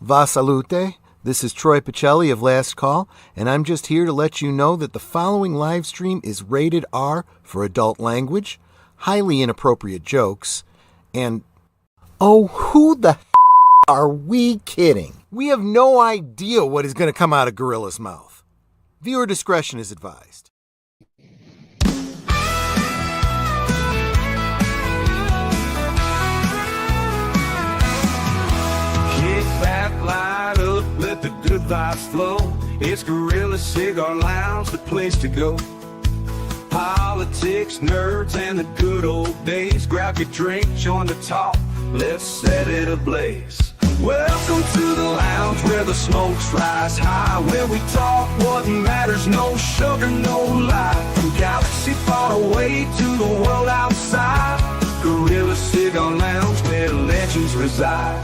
Va salute. This is Troy Pacelli of Last Call, and I'm just here to let you know that the following live stream is rated R for adult language, highly inappropriate jokes, and oh, who the are we kidding? We have no idea what is going to come out of Gorilla's mouth. Viewer discretion is advised. Kick back, light up, let the good vibes flow. It's Gorilla Cigar Lounge, the place to go. Politics, nerds, and the good old days. Grab your drink, join the talk, let's set it ablaze. Welcome to the lounge where the smokes rise high, where we talk what matters, no sugar, no lie. From galaxy far away to the world outside, Gorilla Cigar Lounge where legends reside.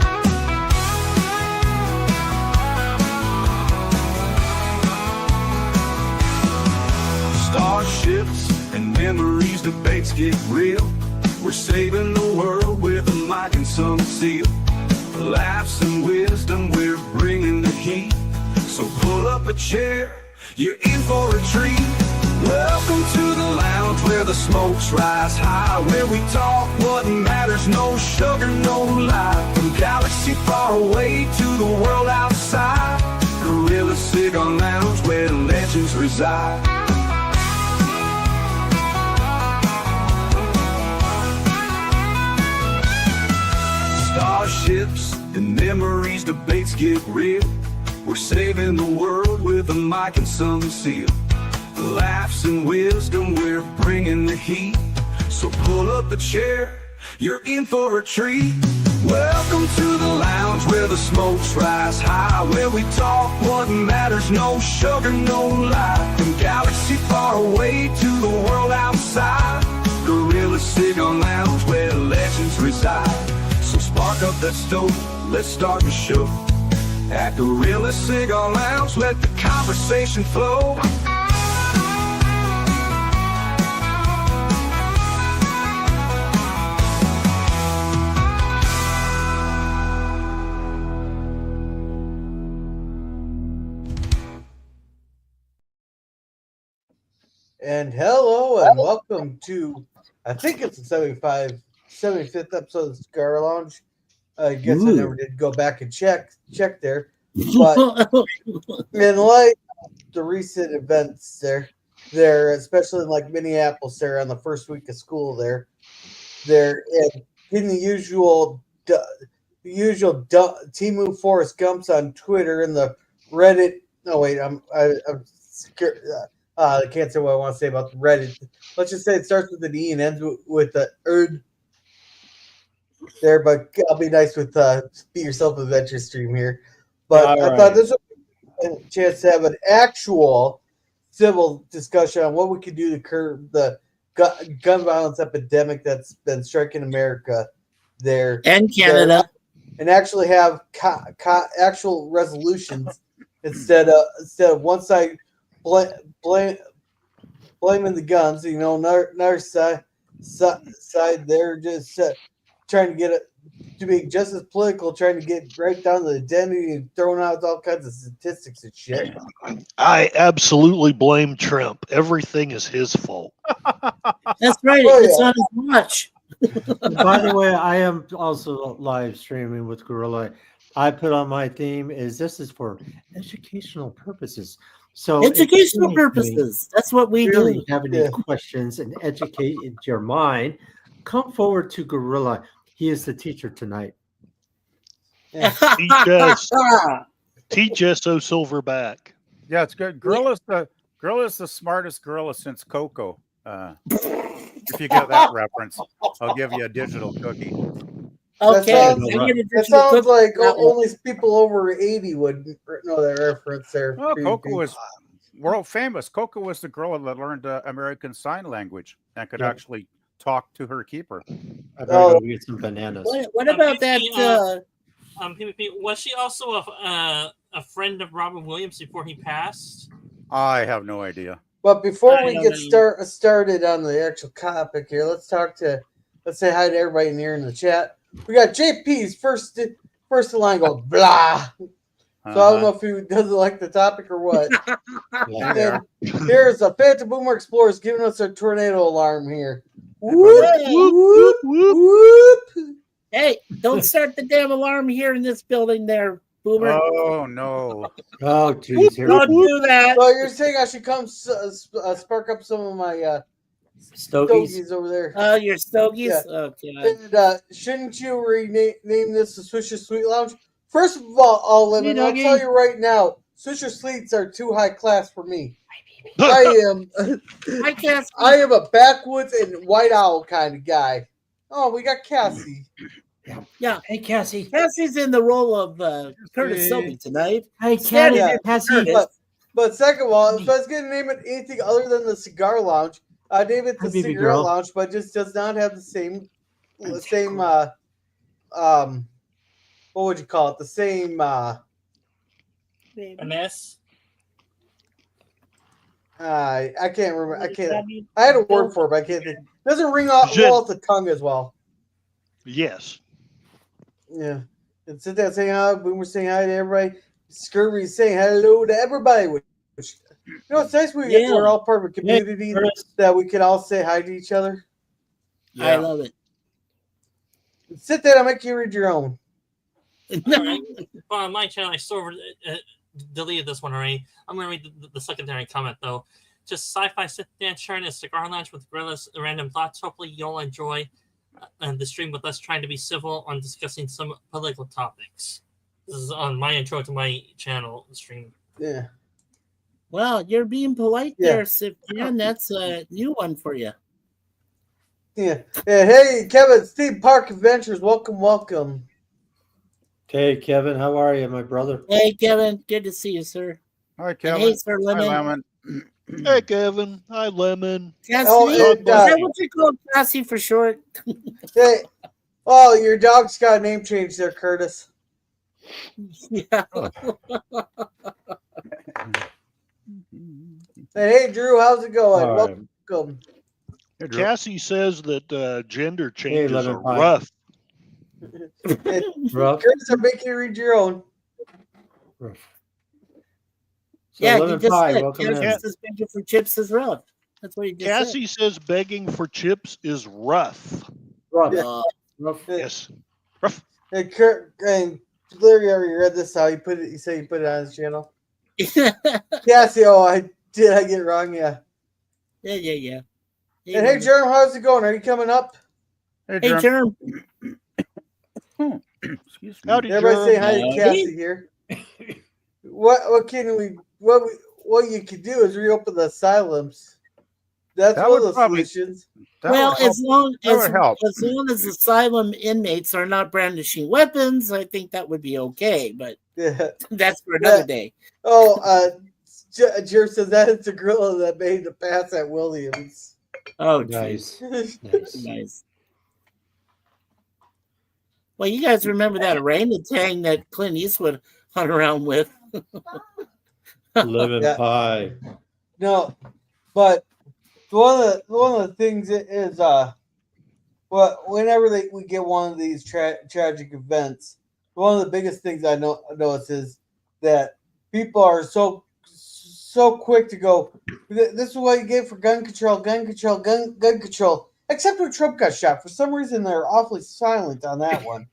Starships and memories, debates get real. We're saving the world with a mic and some seal. Laughs and wisdom, we're bringing the heat. So pull up a chair, you're in for a treat. Welcome to the lounge where the smokes rise high, where we talk what matters, no sugar, no lie. From galaxy far away to the world outside, Gorilla Cigar Lounge where legends reside. Starships and memories, debates get real. We're saving the world with a mic and some seal. Laughs and wisdom, we're bringing the heat. So pull up a chair, you're in for a treat. Welcome to the lounge where the smokes rise high, where we talk what matters, no sugar, no lie. From galaxy far away to the world outside, Gorilla Cigar Lounge where legends reside. So spark up that stove, let's start the show. At Gorilla Cigar Lounge, let the conversation flow. And hello and welcome to, I think it's the 75th episode of the Cigar Lounge. I guess I never did go back and check there. But in light of the recent events there, especially in like Minneapolis there on the first week of school there, and in the usual Timu Forrest Gumps on Twitter and the Reddit. No, wait, I'm scared. I can't say what I want to say about the Reddit. Let's just say it starts with an E and ends with the erd there, but I'll be nice with Be Yourself Adventure stream here. But I thought this was a chance to have an actual civil discussion on what we could do to curb the gun violence epidemic that's been striking America there and Canada, and actually have actual resolutions instead of one side blaming the guns. You know, another side they're just trying to get it to be just as political, trying to get right down to the identity and throwing out all kinds of statistics and shit. I absolutely blame Trump. Everything is his fault. That's right. Oh, it's yeah. on his watch. By the way, I am also live streaming with Gorilla. I put on my theme this is for educational purposes. So Educational purposes. That's what we really do. have any questions and educate your mind, come forward to Gorilla. He is the teacher tonight. Teach us, O Silverback. Yeah, it's good. Gorilla's the smartest gorilla since Coco. If you get that reference, I'll give you a digital cookie. Okay. That sounds like only people over 80 would know that reference there. Well, Coco was world famous. Coco was the gorilla that learned American Sign Language and could actually talk to her keeper. I better go get some bananas. What about that? Was she also a friend of Robin Williams before he passed? I have no idea. But before we get started on the actual topic here, let's say hi to everybody in here in the chat. We got JP's first first line goes blah. So I don't know if he doesn't like the topic or what. And then there's a Phantom Boomer Explorers giving us a tornado alarm here. Whoop, whoop, whoop. Hey, don't start the damn alarm here in this building there, Boomer. Oh no! Oh, geez. Here Don't we go. do that. So you're saying I should come spark up some of my stogies over there? Oh, your stogies? Yeah. Okay. And shouldn't you rename this the Swisher Sweet Lounge? First of all, Lemon, I'll tell you right now, Swisher Sweets are too high class for me. I am a backwoods and white owl kind of guy. Oh, we got Cassie. Yeah. Hey, Cassie. Cassie's in the role of Curtis Selby tonight. Hey, Yeah. Cassie. But second of all, if I was going to name it anything other than the Cigar Lounge, I'd name it the Hi, baby Cigarette girl. Lounge, but it just does not have the same what would you call it? The same Finesse. I can't remember. I had a word for it, but I can't think. It doesn't ring off the tongue as well. Yes. Yeah. And sit there saying hi, Boomer saying hi to everybody. Scurvy saying hello to everybody. Which, you know, it's nice we're all part of a community that we can all say hi to each other. Yeah. I love it. Sit there and make you read your own. Well, on my channel, I sort of deleted this one already. I'm going to read the secondary comment, though. Just sci-fi sit down sharing a cigar lounge with gorillas, random thoughts. Hopefully, you'll enjoy the stream with us trying to be civil on discussing some political topics. This is on my intro to my channel stream. Yeah. Well, you're being polite there, Sifjan. That's a new one for you. Yeah. Hey, Kevin, Steve Park Adventures. Welcome. Hey, Kevin. How are you, my brother? Hey, Kevin. Good to see you, sir. Hi, Kevin. Hey, Sir Lemon. Hi, Lemon. Hey, Kevin. Hi, Lemon. Cassie, Oh, is that what you call Cassie for short? Hey, your dog's got a name change there, Curtis. Yeah. Hey, Drew, how's it going? All right. Welcome. Hey, Drew. Cassie says that gender changes Lemon are pie. rough. Hey, Rough. Curtis, I'm making you read your own. So, Yeah, you Lemon just pie, said welcome in. Cassie says begging for chips is rough. That's what you just Cassie says begging for chips is rough. Rough. Yeah. Rough. Yes. Rough. Hey, Kurt, and Larry already read this. How you put it? You say you put it on his channel. said. Cassie, I get it wrong? Yeah. Yeah. And hey, Jerem, how's it going? Are you coming up? Hey, Jerem. Excuse me. Howdy, Everybody say Jerem. hi to Cassie here. What you could do is reopen the asylums. That's That one would of the probably- solutions. That Well, would help. as long That would help. as asylum inmates are not brandishing weapons, I think that would be okay. But Yeah. that's for another day. Oh, Jerem says that is the gorilla that made the pass at Williams. Oh, Nice. geez. Nice. Well, you guys remember that orangutan that Clint Eastwood hung around with? Lemon Yeah. pie. No, but one of the things is whenever we get one of these tragic events, one of the biggest things I notice is that people are so quick to go, this is what you get for gun control. Except when Trump got shot. For some reason, they're awfully silent on that one.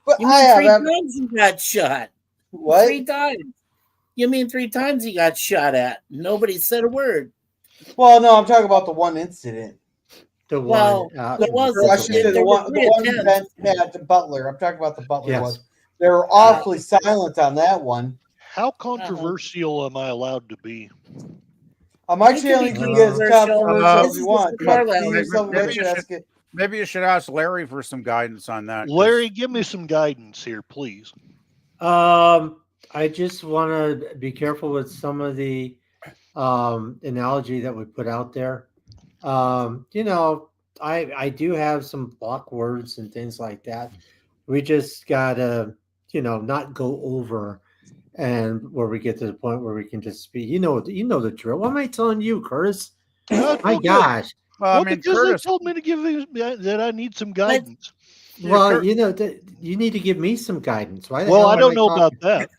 But You mean 3 times he got shot? What? 3 times? You mean 3 times he got shot at? Nobody said a word. Well, no, I'm talking about the one incident. The Well, one. there was Or I should say there the were one 3 event attempts. at the Butler. I'm talking about the Butler Yes. one. They were awfully silent on that one. How controversial am I allowed to be? On my You can channel, be you can get as controversial. controversial This as you is want. the Cigar But Lounge. you yourself Maybe bet you you ask it. Maybe you should ask Larry for some guidance on that. 'cause- Larry, give me some guidance here, please. I just want to be careful with some of the analogy that we put out there. I do have some block words and things like that. We just gotta, not go over, and where we get to the point where we can just speak. You know the drill. What am I telling you, Curtis? My Okay. gosh. Well, Well, I mean, because Curtis, they told me to give you that I need some guidance. Well, you need to give me some guidance. Why the Well, hell I am don't know talking- about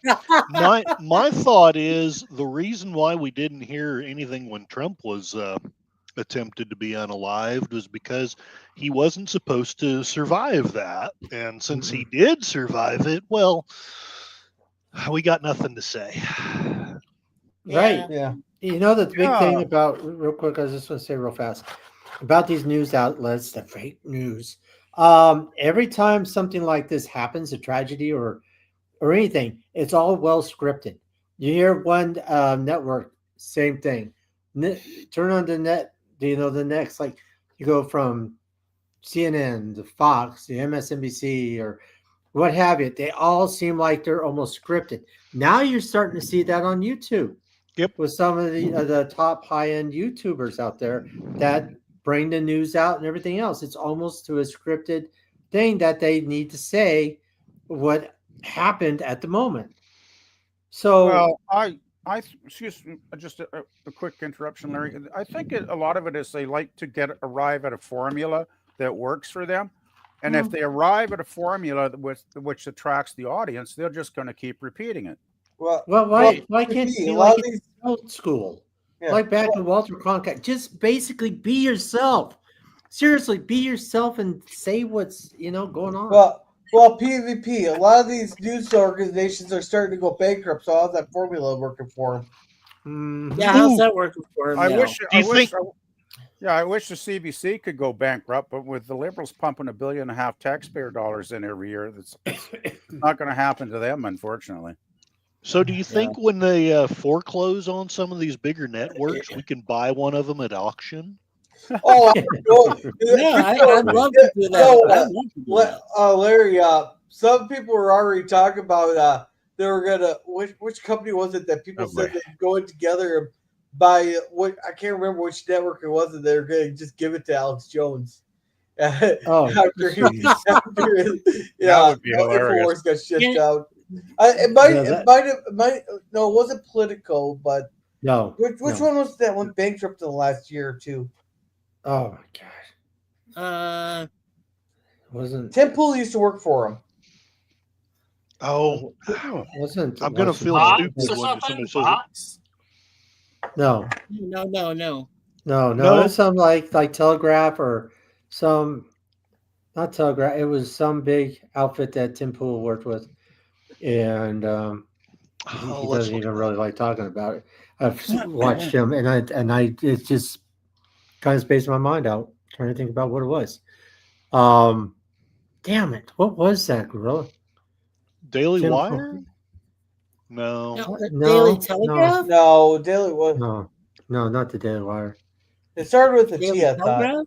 that. My thought is the reason why we didn't hear anything when Trump was attempted to be unalived was because he wasn't supposed to survive that, and since he did survive it, well, we got nothing to say. Right. Yeah. You know, the big thing Yeah. about, real quick, I was just want to say real fast about these news outlets, the fake news. Every time something like this happens, a tragedy or anything, it's all well scripted. You hear one network, same thing. Turn on the net, the next, like you go from CNN, the Fox, the MSNBC, or what have you. They all seem like they're almost scripted. Now you're starting to see that on YouTube. Yep. With some of the top high end YouTubers out there that bring the news out and everything else. It's almost to a scripted thing that they need to say what happened at the moment. So, Well, excuse me, just a quick interruption, Larry. I think a lot of it is they like to arrive at a formula that works for them. And if they arrive at a formula which attracts the audience, they're just going to keep repeating it. why can't see, you be a lot like of these- old school? Yeah. Like back to Walter Cronkite. Just basically be yourself. Seriously, be yourself and say what's going on. Well, PvP. A lot of these news organizations are starting to go bankrupt. So how's that formula working for them? Mhm. Yeah, how's that working for him I now? wish. Do I you wish. think- I wish the CBC could go bankrupt, but with the Liberals pumping $1.5 billion taxpayer dollars in every year, that's not going to happen to them, unfortunately. So do you think when they foreclose on some of these bigger networks, we can buy one of them at auction? Oh, Yeah, I'd love to do that. No, I'd love to do that. Larry, some people were already talking about they were gonna which company was it that people said boy. they'd go in together and buy what I can't remember which network it was that they were gonna just give it to Alex Jones. Oh, after That would be hilarious. Infowars got shut Yeah. down. It might no, it wasn't Politico, but no. which no. one was that went bankrupt in the last year or two? Oh my gosh. Wasn't Tim Pool used to work for him. Oh, wasn't I'm gonna feel Box stupid or when something? somebody says it. Box? no. No. No. It's some like Telegraph or some not Telegraph. It was some big outfit that Tim Pool worked with, and he let's doesn't look even it really up. like talking about it. I've watched him, and I it just kind of spaced my mind out trying to think about what it was. Damn it! What was that, Gorilla? Daily Tim Wire? No. No, the No, Daily no. Telegraph? No, Daily was. No, not the Daily Wire. It started with a Daily T, I thought. Telegraph?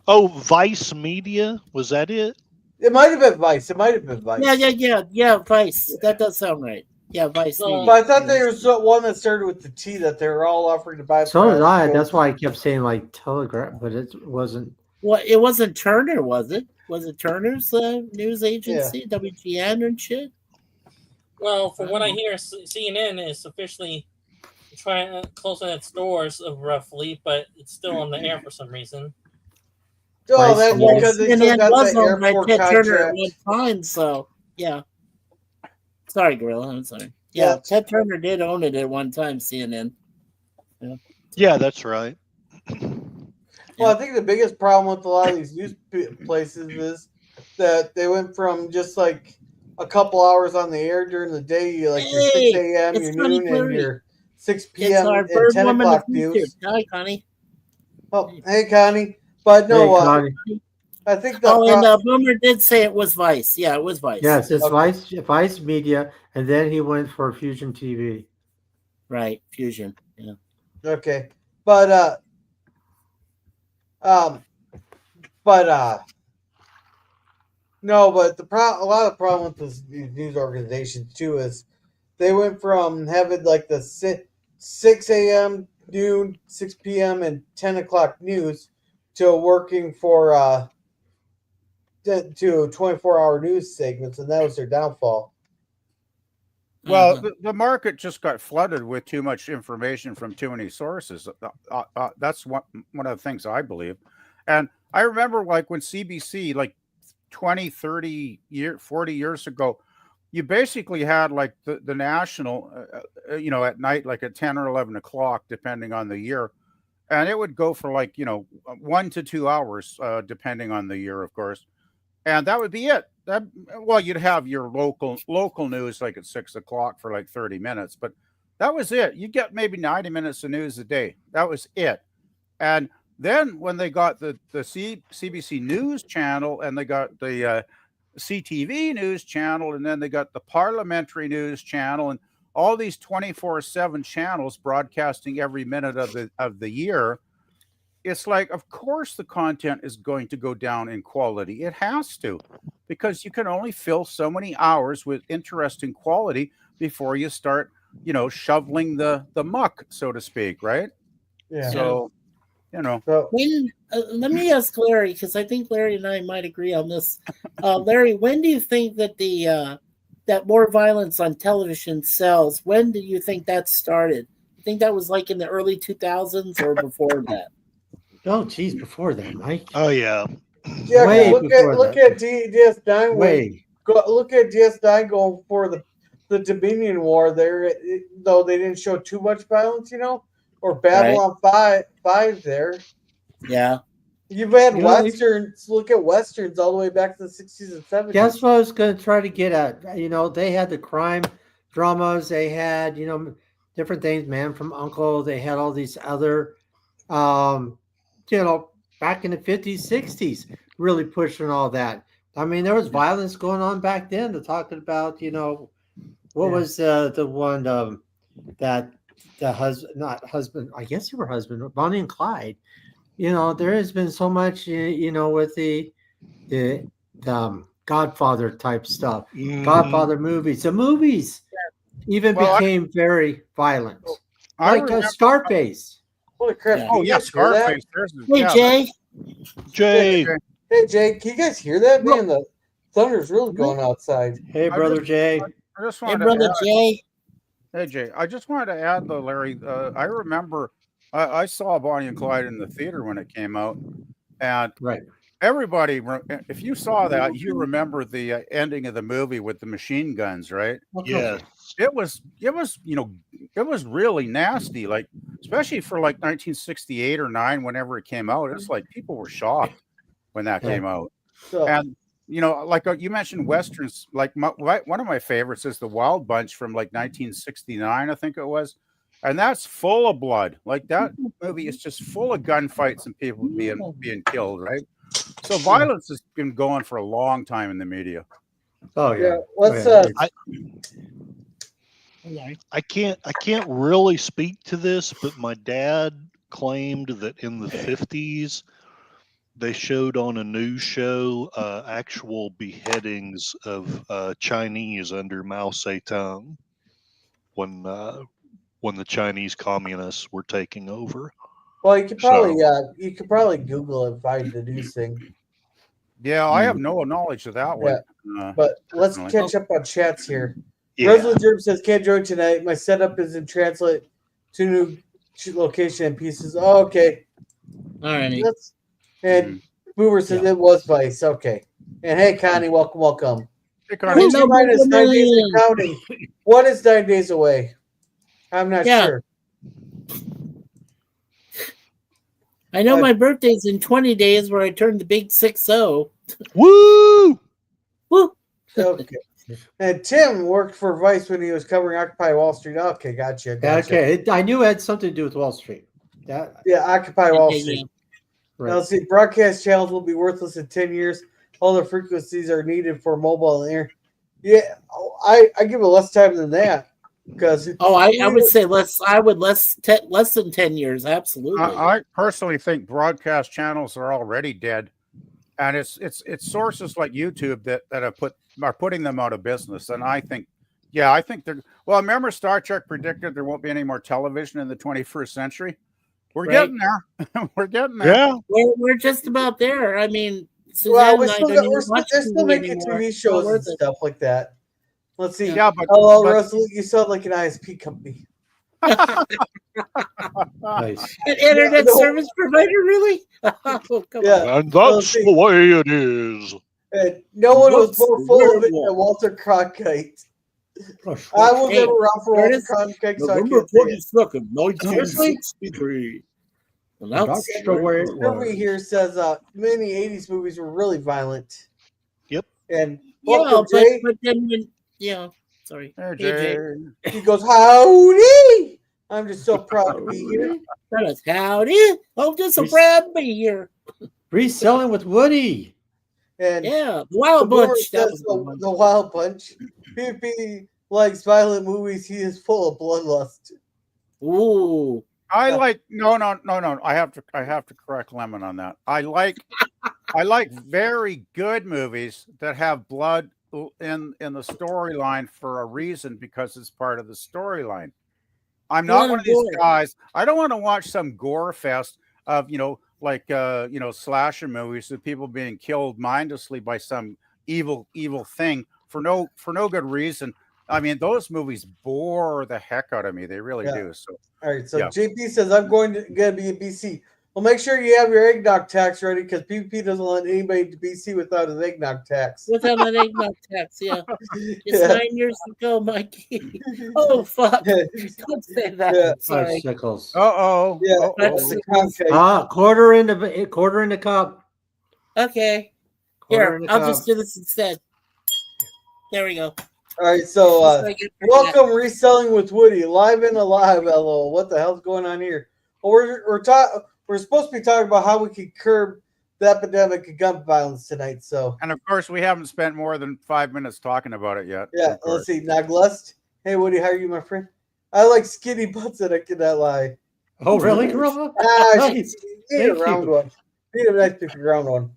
Oh, Vice Media? Was that it? It might have been Vice. Yeah, Vice. That does sound right. Yeah, Vice. So- Media. But I thought there was one that started with the T that they were all offering to buy. So did for I. Alex That's Jones. why I kept saying like Telegraph, but it wasn't. Well, it wasn't Turner, was it? Was it Turner's news agency, WGN and shit? Well, from what I hear, CNN is officially closing its doors roughly, but it's still on the air for some reason. Oh, that's Vice because they still CNN got was the owned by airport Ted Turner at contract. one time, so yeah. Sorry, Gorilla. I'm sorry. Yeah, Yeah. Ted Turner did own it at one time, CNN. Yeah, that's right. Well, I think the biggest problem with a lot of these news places is that they went from just like a couple hours on the air during the day, like your 6 a.m., it's your funny, noon, and Furry. your 6 It's p.m. our and bird 10 woman o'clock of the future. news. Hi, Connie. Oh, hey, Connie. But Hey, no, Connie. I think the Oh, and Boomer did say it was Vice. Yeah, it was Vice. Yes, it's Okay. Vice Media, and then he went for Fusion TV. Right, Fusion. Yeah. okay, but no, but a lot of the problem with these news organizations too is they went from having like the 6 a.m., noon, 6 p.m., and 10 o'clock news to working for to 24-hour news segments, and that was their downfall. Well, the market just got flooded with too much information from too many sources. That's one of the things I believe. And I remember like when CBC, like 20, 30 year, 40 years ago, you basically had like the national, at night, like at 10 or 11 o'clock, depending on the year. And it would go for like, 1 to 2 hours, depending on the year, of course. And that would be it. Well, you'd have your local news like at 6 o'clock for like 30 minutes, but that was it. You get maybe 90 minutes of news a day. That was it. And then when they got the CBC News channel, and they got the CTV News channel, and then they got the Parliamentary News channel, and all these 24/7 channels broadcasting every minute of the year, it's like, of course, the content is going to go down in quality. It has to, because you can only fill so many hours with interesting quality before you start, shoveling the muck, so to speak, right? Yeah. So, So, When let me ask Larry, because I think Larry and I might agree on this. Larry, when do you think that that more violence on television sells? When do you think that started? You think that was like in the early 2000s or before that? Oh, geez, before that, Mike. Oh yeah. yeah, Way look before at DS9. Way. Look at DS9 going for the Dominion War there. Though they didn't show too much violence, or Babylon 5 there. Yeah. You've had You know, westerns. Look at westerns all the way back to the 60s and 70s. That's what I was going to try to get at. They had the crime dramas. They had, different things, Man from Uncle. They had all these other, back in the 50s, 60s, really pushing all that. I mean, there was violence going on back then. They're talking about, what was the one that the husband, I guess they were husband, Bonnie and Clyde. There has been so much, with the Godfather type stuff, Godfather movies. The movies even became very violent, like Scarface. Holy crap! Yeah. Can you guys hear that? Scarface. Hey, Jay. Hey, Jay, can you guys hear that? Man, the thunder's really going outside. Hey, brother Jay. I just Hey, wanted brother to add, Jay. Hey, Jay, I just wanted to add, though, Larry, I remember I saw Bonnie and Clyde in the theater when it came out, and Right. everybody, if you saw that, you remember the ending of the movie with the machine guns, right? Yeah. It was really nasty, like, especially for like 1968 or 9, whenever it came out. It's like people were shocked when that came out. So, And like you mentioned westerns, like one of my favorites is the Wild Bunch from like 1969, I think it was, and that's full of blood. Like that movie is just full of gunfights and people being killed, right? So violence has been going for a long time in the media. Oh yeah. Let's I can't really speak to this, but my dad claimed that in the 50s they showed on a news show actual beheadings of Chinese under Mao Zedong when the Chinese communists were taking over. Well, you could probably Google it, find the news thing. Yeah, I have no knowledge of that one. But let's personally. catch up on chats here. Yeah. Resolute Germ says, can't join tonight. My setup is in translate to new location and pieces. Oh, okay. All right. And Boomer says it was Vice. Okay. And hey, Connie, welcome. Hey, Connie. Hello, minus 9 days and counting. What is 9 days away? I'm not sure. I know my birthday's in 20 days where I turned the big 6-0. Woo! Woo! Okay. And Tim worked for Vice when he was covering Occupy Wall Street. Okay, gotcha. Okay, I knew it had something to do with Wall Street. Yeah, Occupy Wall Street. Yeah. Right. Now, let's see, broadcast channels will be worthless in 10 years. All the frequencies are needed for mobile and air. Yeah, I give it less time than that. Because I would say less. I would less than 10 years. Absolutely. I personally think broadcast channels are already dead, and it's sources like YouTube that are putting them out of business. And I think they're well. Remember, Star Trek predicted there won't be any more television in the 21st century. We're getting there. We're getting there. Yeah. We're just about there. I mean, well, Suzanne they're still making TV shows and stuff like that. Let's see. Yeah, but Russell, you sound like an ISP company. Nice. An internet service provider, really? Oh, come on. And that's the way it is. And no one was What's more the full of it werewolf? than Walter Cronkite. Gosh, I was Hey, never around for Walter Curtis, Cronkite, so I November can't say it. 22nd, Seriously? 1963. And That's that's the way it Kirby was. here says many 80s movies were really violent. Yep. And Yeah, welcome, but Jay. then when sorry, Hey, AJ, Jay. He goes, howdy! I'm just so proud to be here. tell us howdy. I'm just so Res- proud to be here. Reselling with Woody. And Yeah, the the Wild board Bunch. That says was a good one. the Wild Bunch. PP likes violent movies. He is full of bloodlust. Ooh, I like no. I have to correct Lemon on that. I like very good movies that have blood in the storyline for a reason, because it's part of the storyline. I'm Blood not one and of these gore. guys. I don't want to watch some gore fest of slasher movies of people being killed mindlessly by some evil thing for no good reason. I mean, those movies bore the heck out of me. They really Yeah. do. So All right, so Yeah. JP says, I'm gonna be in BC. Well, make sure you have your eggnog tax ready because PP doesn't let anybody to BC without his eggnog tax. Without an eggnog tax, yeah. It's Yeah. 9 years ago, Mikey. Oh, fuck. Don't say that. Yeah. Sorry. Bicycles. oh Yeah, That's the the- Cronkite. Quarter in the cup. Okay. Quarter Here, in the I'll cup. just do this instead. There we go. All right, so Just so I get rid of that. welcome Reselling with Woody, live and alive. LOL. What the hell's going on here? Well, we're supposed to be talking about how we could curb the epidemic of gun violence tonight. So and of course, we haven't spent more than 5 minutes talking about it yet. yeah, of course. let's see. Naglust. Hey Woody, how are you, my friend? I like skinny butts and I cannot lie. Oh, really, Gorilla? Nice. Need a Thank round you. one. Need a nice big round one.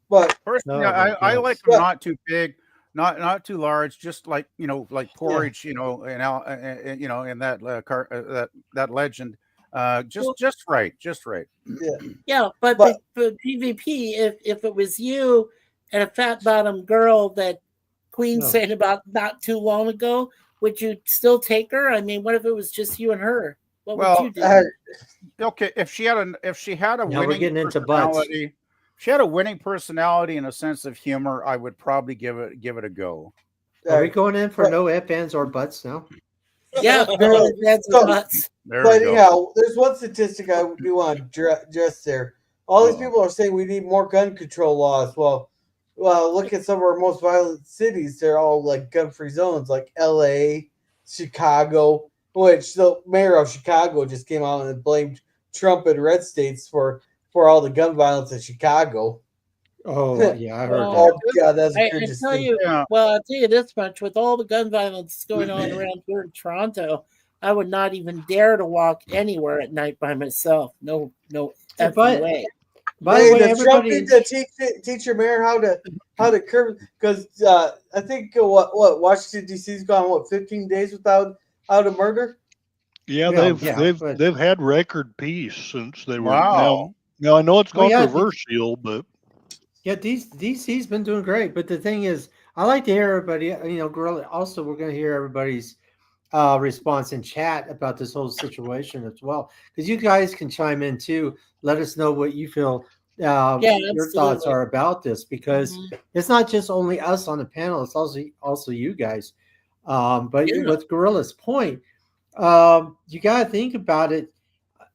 But Personally, No, I yes. like them Yeah. not too big, not too large, just like like porridge, and in that legend, just right. Yeah, but PvP, if it was you and a fat bottom girl that Queen No. said about not too long ago, would you still take her? I mean, what if it was just you and her? What Well, would you do? Okay, if she had a Now we're winning getting into butts. personality, if she had a winning personality and a sense of humor, I would probably give it a go. Are we going in for no ifs, ands, or buts now? Yeah, no, that's So- nuts. There But we go. anyhow, there's one statistic I do want to address there. All these Uh-oh. people are saying we need more gun control laws. Well, look at some of our most violent cities. They're all like gun-free zones, like L.A., Chicago, which the mayor of Chicago just came out and blamed Trump and red states for all the gun violence in Chicago. Oh, yeah, I heard Well, that. Oh, God, that's I egregious. tell you, Yeah. well, I'll tell you this much: with all the gun violence going on around here in Toronto, I would not even dare to walk anywhere at night by myself. No Yeah, effing but- way. By Hey, the way, does Trump everybody. need to teach your mayor how to curb? Because I think what Washington D.C.'s gone 15 days without a murder. Yeah, Yeah, but- they've had record peace since they were Wow. now I know it's Well, yeah, controversial, but Yeah, DC's been doing great, but the thing is, I like to hear everybody. Gorilla. Also, we're going to hear everybody's response in chat about this whole situation as well, because you guys can chime in too. Let us know what you feel. Your thoughts absolutely. are about this, because Mhm. it's not just only us on the panel; it's also you guys. But Yeah. with Gorilla's point, you got to think about it.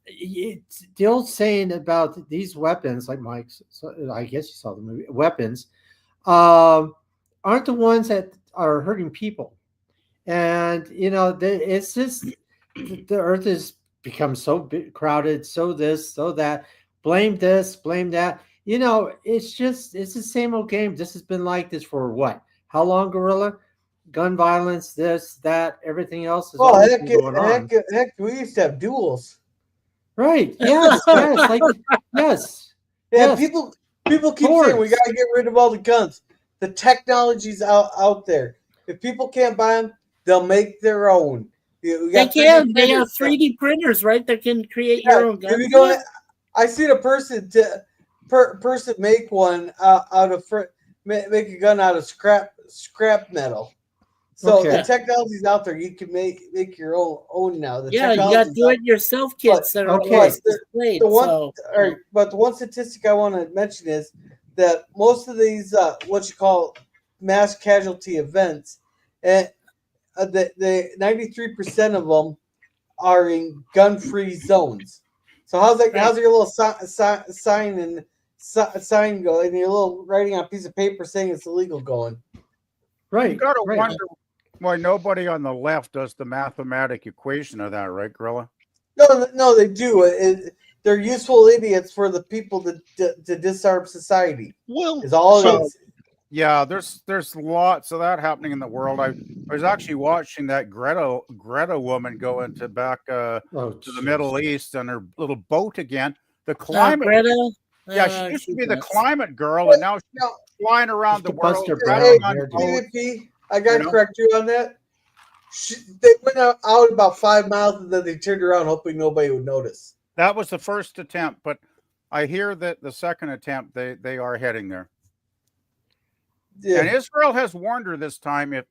It's the old saying about these weapons, like Mike's. So I guess you saw the movie. Weapons aren't the ones that are hurting people, and it's just the earth has become so crowded. So this, so that. Blame this, blame that. It's the same old game. This has been like this for what? How long, Gorilla? Gun violence, this, that, everything else is always been going on. Heck, we used to have duels. Right. Yes. Yes. Yeah, Yes. people keep saying we got to get rid of all the guns. The technology's out there. If people can't buy them, they'll make their own. We They got 3D can. They printers. have 3D printers, right? That can create Yeah, your own if guns. you don't, I seen a person make one out of make a gun out of scrap metal. So Okay. the technology's out there. You can make your own now. The Yeah, you got technology's out do-it-yourself kits that are okay. displayed. the one, So, all right, but the one statistic I want to mention is that most of these what you call mass casualty events, and the 93% of them are in gun-free zones. So how's that? How's your little sign go, and your little writing on a piece of paper saying it's illegal going? Right. You got to right. wonder why nobody on the left does the mathematic equation of that, right, Gorilla? No, they do. They're useful idiots for the people to disarm society. Well, Is all so- it is. Yeah, there's lots of that happening in the world. I was actually watching that Greta woman go into back to the Middle East on her little boat again. The climate, Greta? yeah, she used to be the climate girl, and now she's flying around the world. Buster Hey, Brown here, dude. PvP, I gotta correct you on that. They went out about 5 miles and then they turned around hoping nobody would notice. That was the first attempt, but I hear that the second attempt they are heading there. Yeah. And Israel has warned her this time if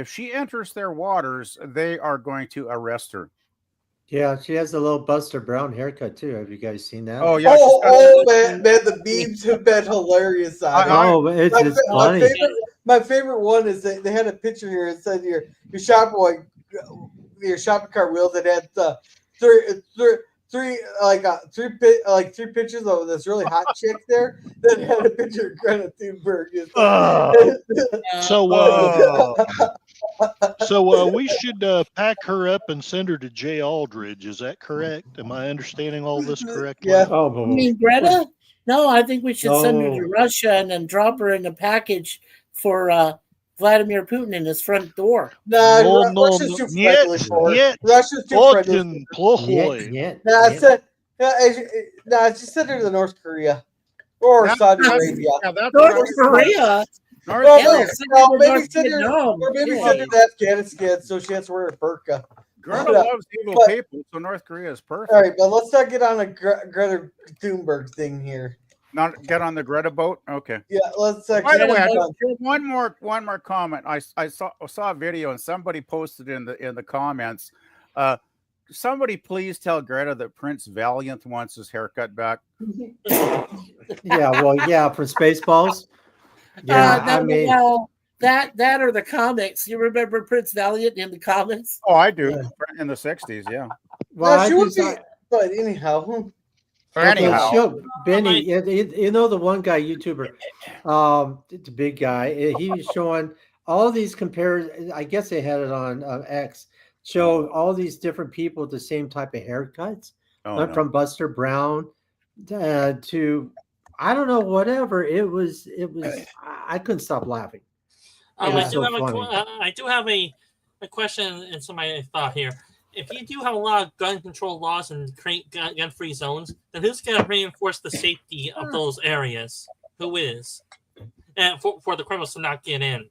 she enters their waters, they are going to arrest her. Yeah, she has a little Buster Brown haircut too. Have you guys seen that? Oh yeah. Man, the memes have been hilarious on it. It's funny. My favorite one is that they had a picture here. It said your shopping cart wheels. It had three pictures of this really hot chick there. Then had a picture of Greta Thunberg. So we should pack her up and send her to Jay Aldridge. Is that correct? Am I understanding all this correctly? Yeah. You mean Greta? No, I think we should send her to Russia and then drop her in a package for Vladimir Putin in his front door. Russia's too friendly for her. Russia's too friendly for her. Just send her to North Korea or Saudi Arabia. North Korea? Maybe send her to Afghanistan so she has to wear a burqa. Greta loves evil people, so North Korea is perfect. All right, but let's not get on a Greta Thunberg thing here. Not get on the Greta boat. Okay. Yeah, let's. By the way, one more comment. I saw a video and somebody posted in the comments. Somebody please tell Greta that Prince Valiant wants his haircut back. Yeah, for Spaceballs. Yeah, that or the comics. You remember Prince Valiant in the comics? Oh, I do. In the 60s, yeah. Well, she would be, but anyhow. Benny, you know the one guy YouTuber, the big guy. He was showing all these comparisons. I guess they had it on X. Show all these different people with the same type of haircuts, from Buster Brown to I don't know, whatever. It was. I couldn't stop laughing. I do have a question and somebody thought here. If you do have a lot of gun control laws and create gun-free zones, then who's going to reinforce the safety of those areas? Who is? And for the criminals to not get in.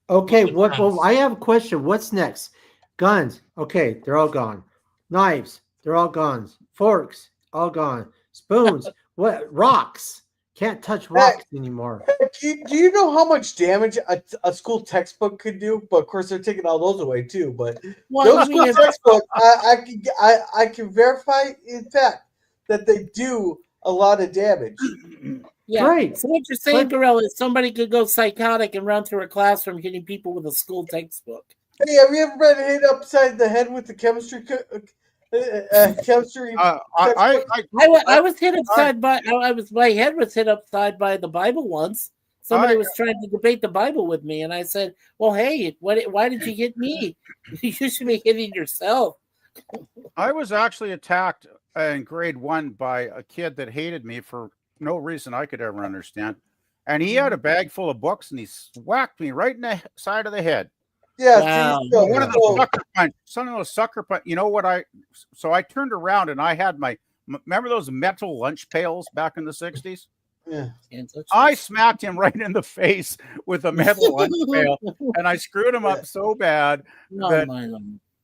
Okay, well, I have a question. What's next? Guns. Okay, they're all gone. Knives. They're all gone. Forks. All gone. Spoons. What? Rocks. Can't touch rocks anymore. Do you know how much damage a school textbook could do? But of course, they're taking all those away too. But those school textbooks, I can verify in fact that they do a lot of damage. Yeah, right. So what you're saying, Gorilla, is somebody could go psychotic and run through a classroom hitting people with a school textbook. Hey, have you ever been hit upside the head with the chemistry? I was hit upside my head was hit upside by the Bible once. Somebody was trying to debate the Bible with me, and I said, "Well, hey, why did you hit me? You should be hitting yourself." I was actually attacked in grade 1 by a kid that hated me for no reason I could ever understand, and he had a bag full of books and he whacked me right in the side of the head. Yeah, wow. One of those sucker punch. Some of those sucker punch. You know what So I turned around and I had remember those metal lunch pails back in the 60s? Yeah. I smacked him right in the face with a metal lunch pail, and I screwed him up so bad that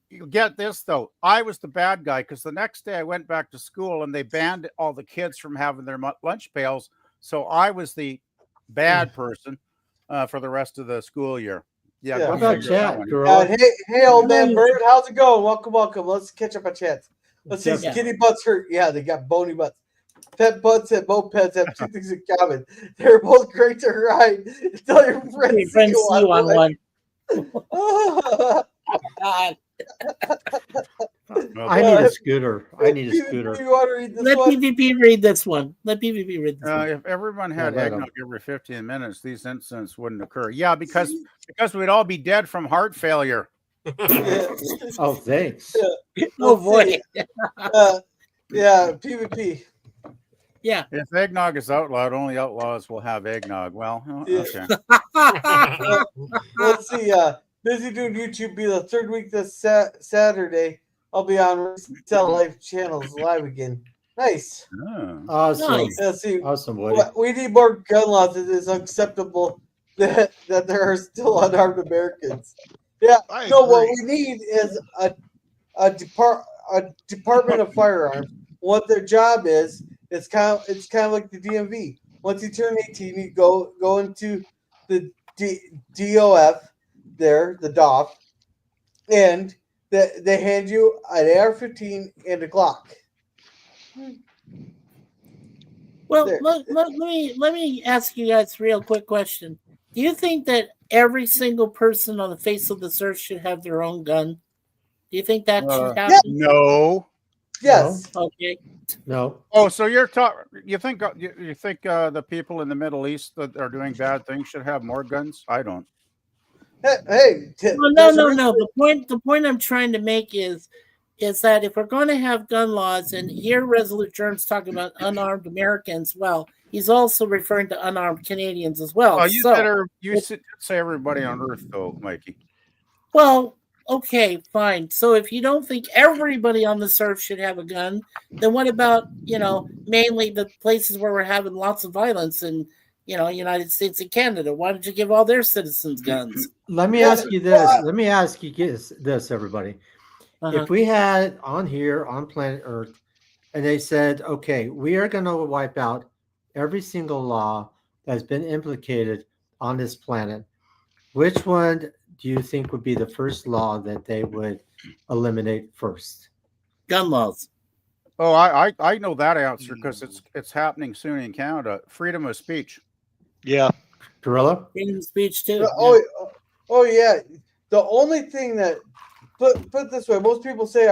you get this though. I was the bad guy because the next day I went back to school and they banned all the kids from having their lunch pails. So I was the bad person for the rest of the school year. Yeah. How about chat, girl? Hey, old man Bird, how's it going? Welcome. Let's catch up on chat. Let's see. Kitty butts hurt. Yeah, they got bony butts. Pet butts and mopeds have two things in common. They're both great to ride until your Your friends friends see you on one. one. God. I need a scooter. I need a PvP, scooter. You want to read this Let one? PvP read this one. Let PvP read this one. If everyone had let 'em. eggnog every 15 minutes, these incidents wouldn't occur. Yeah, because we'd all be dead from heart failure. Yeah. Oh, thanks. Oh Let's boy. see. Yeah, PvP. Yeah. If eggnog is outlawed, only outlaws will have eggnog. Well, Yeah. okay. Let's see. Busy doing YouTube. Be the third week this Saturday. I'll be on Resell Life channels live again. Nice. Oh. Awesome. Nice. Let's see. Awesome, Woody. We need more gun laws. It is unacceptable that there are still unarmed Americans. Yeah. I No, what agree. we need is a Department of Firearms. What their job is, it's kind of like the DMV. Once you turn 18, you go into the DOF there, the DOF, and they hand you an AR-15 and a Glock. Well, There. let me ask you guys a real quick question. Do you think that every single person on the face of this earth should have their own gun? Do you think that should happen? No. Yes. Okay. No. Oh, so you're talking? You think the people in the Middle East that are doing bad things should have more guns? I don't. Hey. Well, no. The point I'm trying to make is that if we're going to have gun laws, and here Resolute Germ's talking about unarmed Americans, well, he's also referring to unarmed Canadians as well. Oh, you said say everybody on Earth, though, Mikey. Well, okay, fine. So if you don't think everybody on this earth should have a gun, then what about, mainly the places where we're having lots of violence in, United States and Canada? Why don't you give all their citizens guns? Let me ask you this. Let me ask you this, everybody. Uh-huh. If we had on here on planet Earth, and they said, okay, we are going to wipe out every single law that's been implicated on this planet, which one do you think would be the first law that they would eliminate first? Gun laws. Oh, I know that answer because it's happening soon in Canada. Freedom of speech. Yeah. Gorilla? Freedom of speech too. Oh yeah. The only thing that put it this way, most people say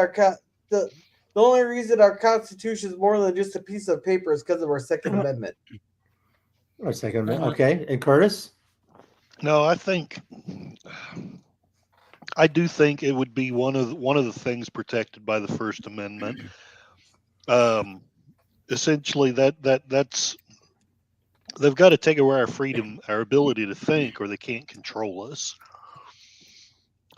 the only reason our Constitution is more than just a piece of paper is because of our Second Amendment. Our Second Amendment. Okay. And Curtis? No, I do think it would be one of the things protected by the First Amendment. Essentially, that's they've got to take away our freedom, our ability to think, or they can't control us.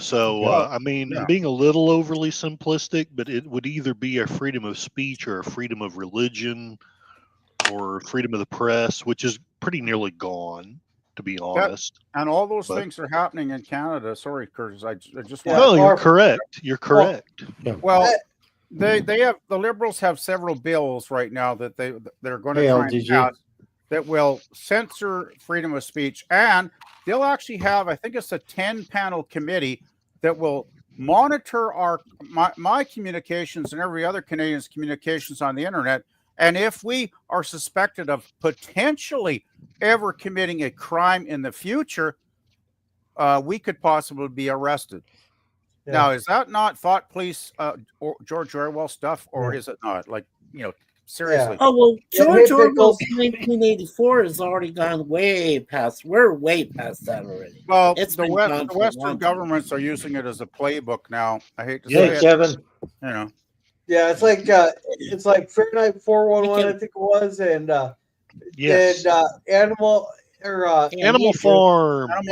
So, I'm being a little overly simplistic, but it would either be our freedom of speech or a freedom of religion or freedom of the press, which is pretty nearly gone, to be honest. And all those things are happening in Canada. Sorry, Curtis. I just No, you're correct. You're correct. Well, they have the Liberals have several bills right now that they're going to try and pass that will censor freedom of speech, and they'll actually have, I think it's a 10-panel committee that will monitor my communications and every other Canadian's communications on the internet. And if we are suspected of potentially ever committing a crime in the future, we could possibly be arrested. Yeah. Now, is that not thought police or George Orwell stuff, or is it not? Like, seriously. Yeah. Oh, well, George Orwell's 1984 has already gone way past. We're way past that already. Well, the Western governments are using it as a playbook now. I hate to say it. Kevin. Yeah, it's like Fahrenheit 411, I think it was, and yes, and Animal Farm, and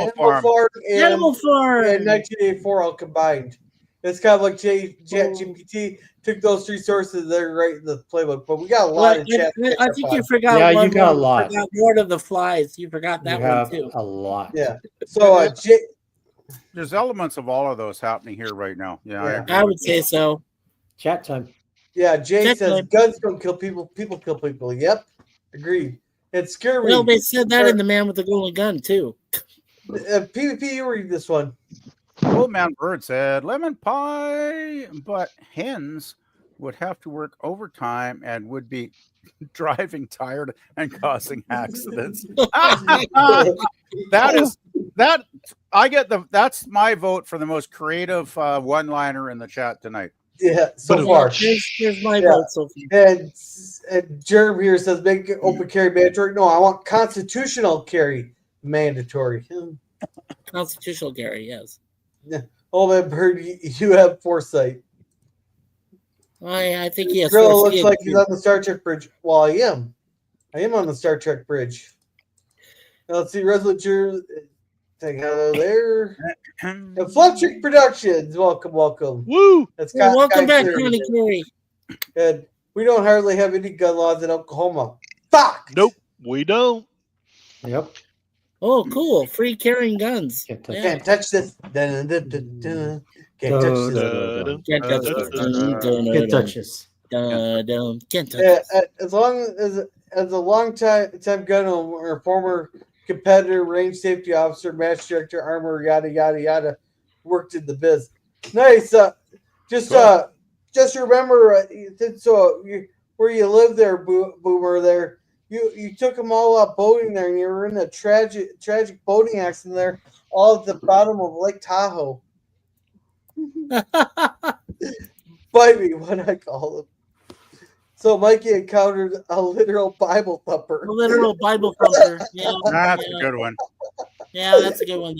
1984 all combined. It's kind of like ChatGPT took those three sources there right in the playbook, but we got a lot in chat. I think you forgot. Yeah, one you got a lot. You forgot Lord of the Flies. You forgot that one too. A lot. Yeah. So there's elements of all of those happening here right now. Yeah. I would say so. Chat time. Yeah, Jay says guns don't kill people. People kill people. Yep, agreed. It's scary. Well, they said that in The Man with the Golden Gun too. PvP, you read this one. Old Man Bird said lemon pie, but hens would have to work overtime and would be driving tired and causing accidents. That is that I get that's my vote for the most creative one-liner in the chat tonight. Yeah, so But far. Here's my Yeah. vote, Sophie. And Jerm here says make open carry mandatory. No, I want constitutional carry mandatory. Constitutional carry, yes. Oh man, Bird, you have foresight. I think he has Gorilla foresight. looks like he's on the Star Trek bridge. Well, I am. I am on the Star Trek bridge. Now, let's see, Resolute Juror. Say hello there. And Flupchick Productions, welcome. Woo! That's Well, welcome back, Carey. Connie Carey. And we don't hardly have any gun laws in Oklahoma. Fuck! Nope, we don't. Yep. Oh, cool. Free carrying guns. Can't touch Yeah. Can't touch this. Dun, dun, dun, dun. Can't touch this. Can't touch this. Can't touch this. Can't touch Yeah, this. as long as a long time gun owner or former competitor, range safety officer, match director, armor, yada yada yada, worked in the biz. Nice. Just remember, where you live there, Boomer. There, you took them all out boating there, and you were in a tragic boating accident there, all at the bottom of Lake Tahoe. Bite me, what I call him. So Mikey encountered a literal Bible thumper. A literal Bible thumper. Yeah, That's yeah. a good one. Yeah, that's a good one.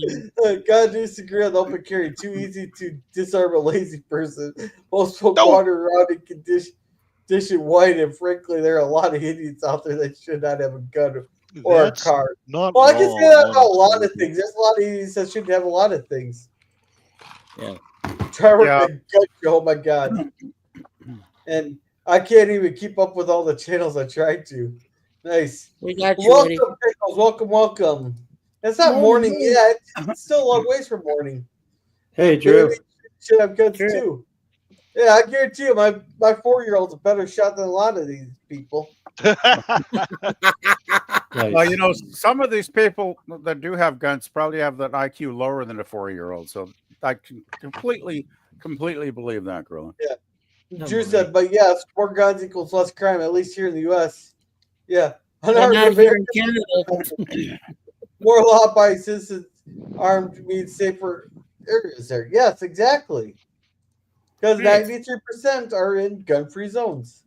God disagree on the open carry. Too easy to disarm a lazy person. Most folk wander around in condition white, and frankly, there are a lot of idiots out there that should not have a gun or That's a car. not Well, I can say that about a lot of honestly. things. There's a lot of idiots that shouldn't have a lot of things. Yeah. Trevor, Yeah. oh my God. And I can't even keep up with all the channels I tried to. Nice. We got you, Welcome, Eddie. Pickles. Welcome. It's not morning yet. It's still a long ways from morning. Hey, Drew. Baby should have guns Drew. too. Yeah, I guarantee you, my 4-year-old's a better shot than a lot of these people. Nice. Well, you know, some of these people that do have guns probably have that IQ lower than a 4-year-old. So I can completely believe that, Gorilla. Drew said, but yes, more guns equals less crime, at least here in the U.S. Yeah. But Unarmed not here in Americans, Canada. more law-abiding citizens armed means safer areas there. Yes, exactly. Because 93% are in gun-free zones.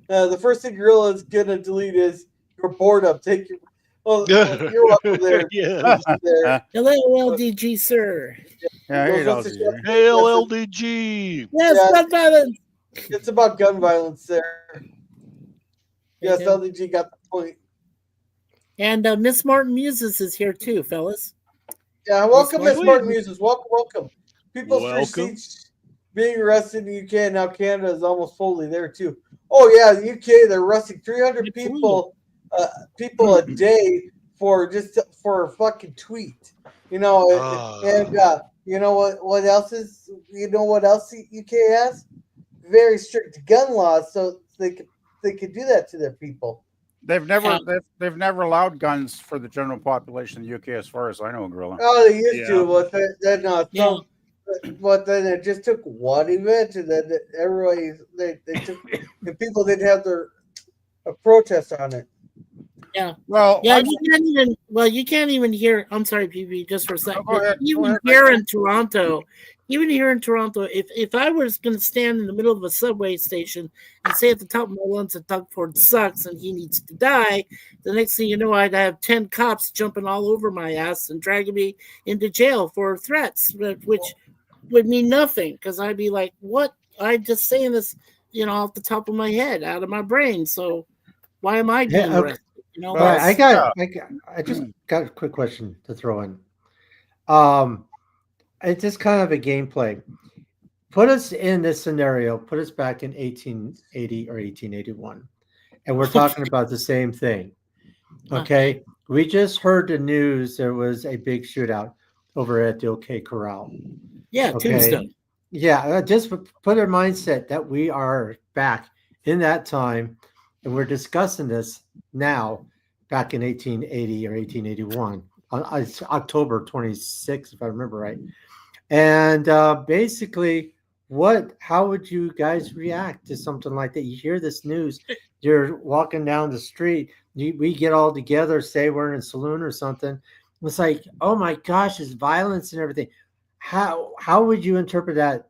The first thing Gorilla is going to delete is your boredom. Take your... Well, you're welcome there. Yes. there. Hello, LDG, sir. Yeah, he knows. Hail LDG. Yes, Yeah. gun violence. It's about gun violence there. Yes, Okay. LDG got the point. And Miss Martin Muses is here too, fellas. Yeah, welcome, Miss Martin. Martin Muses. Welcome. People's Welcome. receipts being arrested in the UK, and now Canada is almost fully there too. Oh yeah, the UK, they're arresting 300 people a day for a fucking tweet. You know, and you know what else is? You know what else the UK has? Very strict gun laws, so they could do that to their people. They've never allowed guns for the general population in the UK, as far as I know, Gorilla. Oh, they used Yeah. to, but then Yeah. but then it just took one event, and then everybody they took, and people didn't have a protest on it. Well, Yeah, you can't even hear. I'm sorry, PB, just for a second. go ahead. Even here in Toronto, if I was going to stand in the middle of a subway station and say at the top of my lungs that Doug Ford sucks and he needs to die, the next thing you know, I'd have 10 cops jumping all over my ass and dragging me into jail for threats, which would mean nothing because I'd be like, "What? I'm just saying this, off the top of my head, out of my brain. So why am I being arrested?" All right, I just got a quick question to throw in. It's just kind of a gameplay. Put us in this scenario. Put us back in 1880 or 1881, and we're talking about the same thing. Okay, we just heard the news. There was a big shootout over at the OK Corral. Yeah, Okay. Tombstone. Yeah, just put our mindset that we are back in that time, and we're discussing this now, back in 1880 or 1881. It's October 26th, if I remember right. And basically, How would you guys react to something like that? You hear this news, you're walking down the street, we get all together, say we're in a saloon or something. It's like, oh my gosh, it's violence and everything. How would you interpret that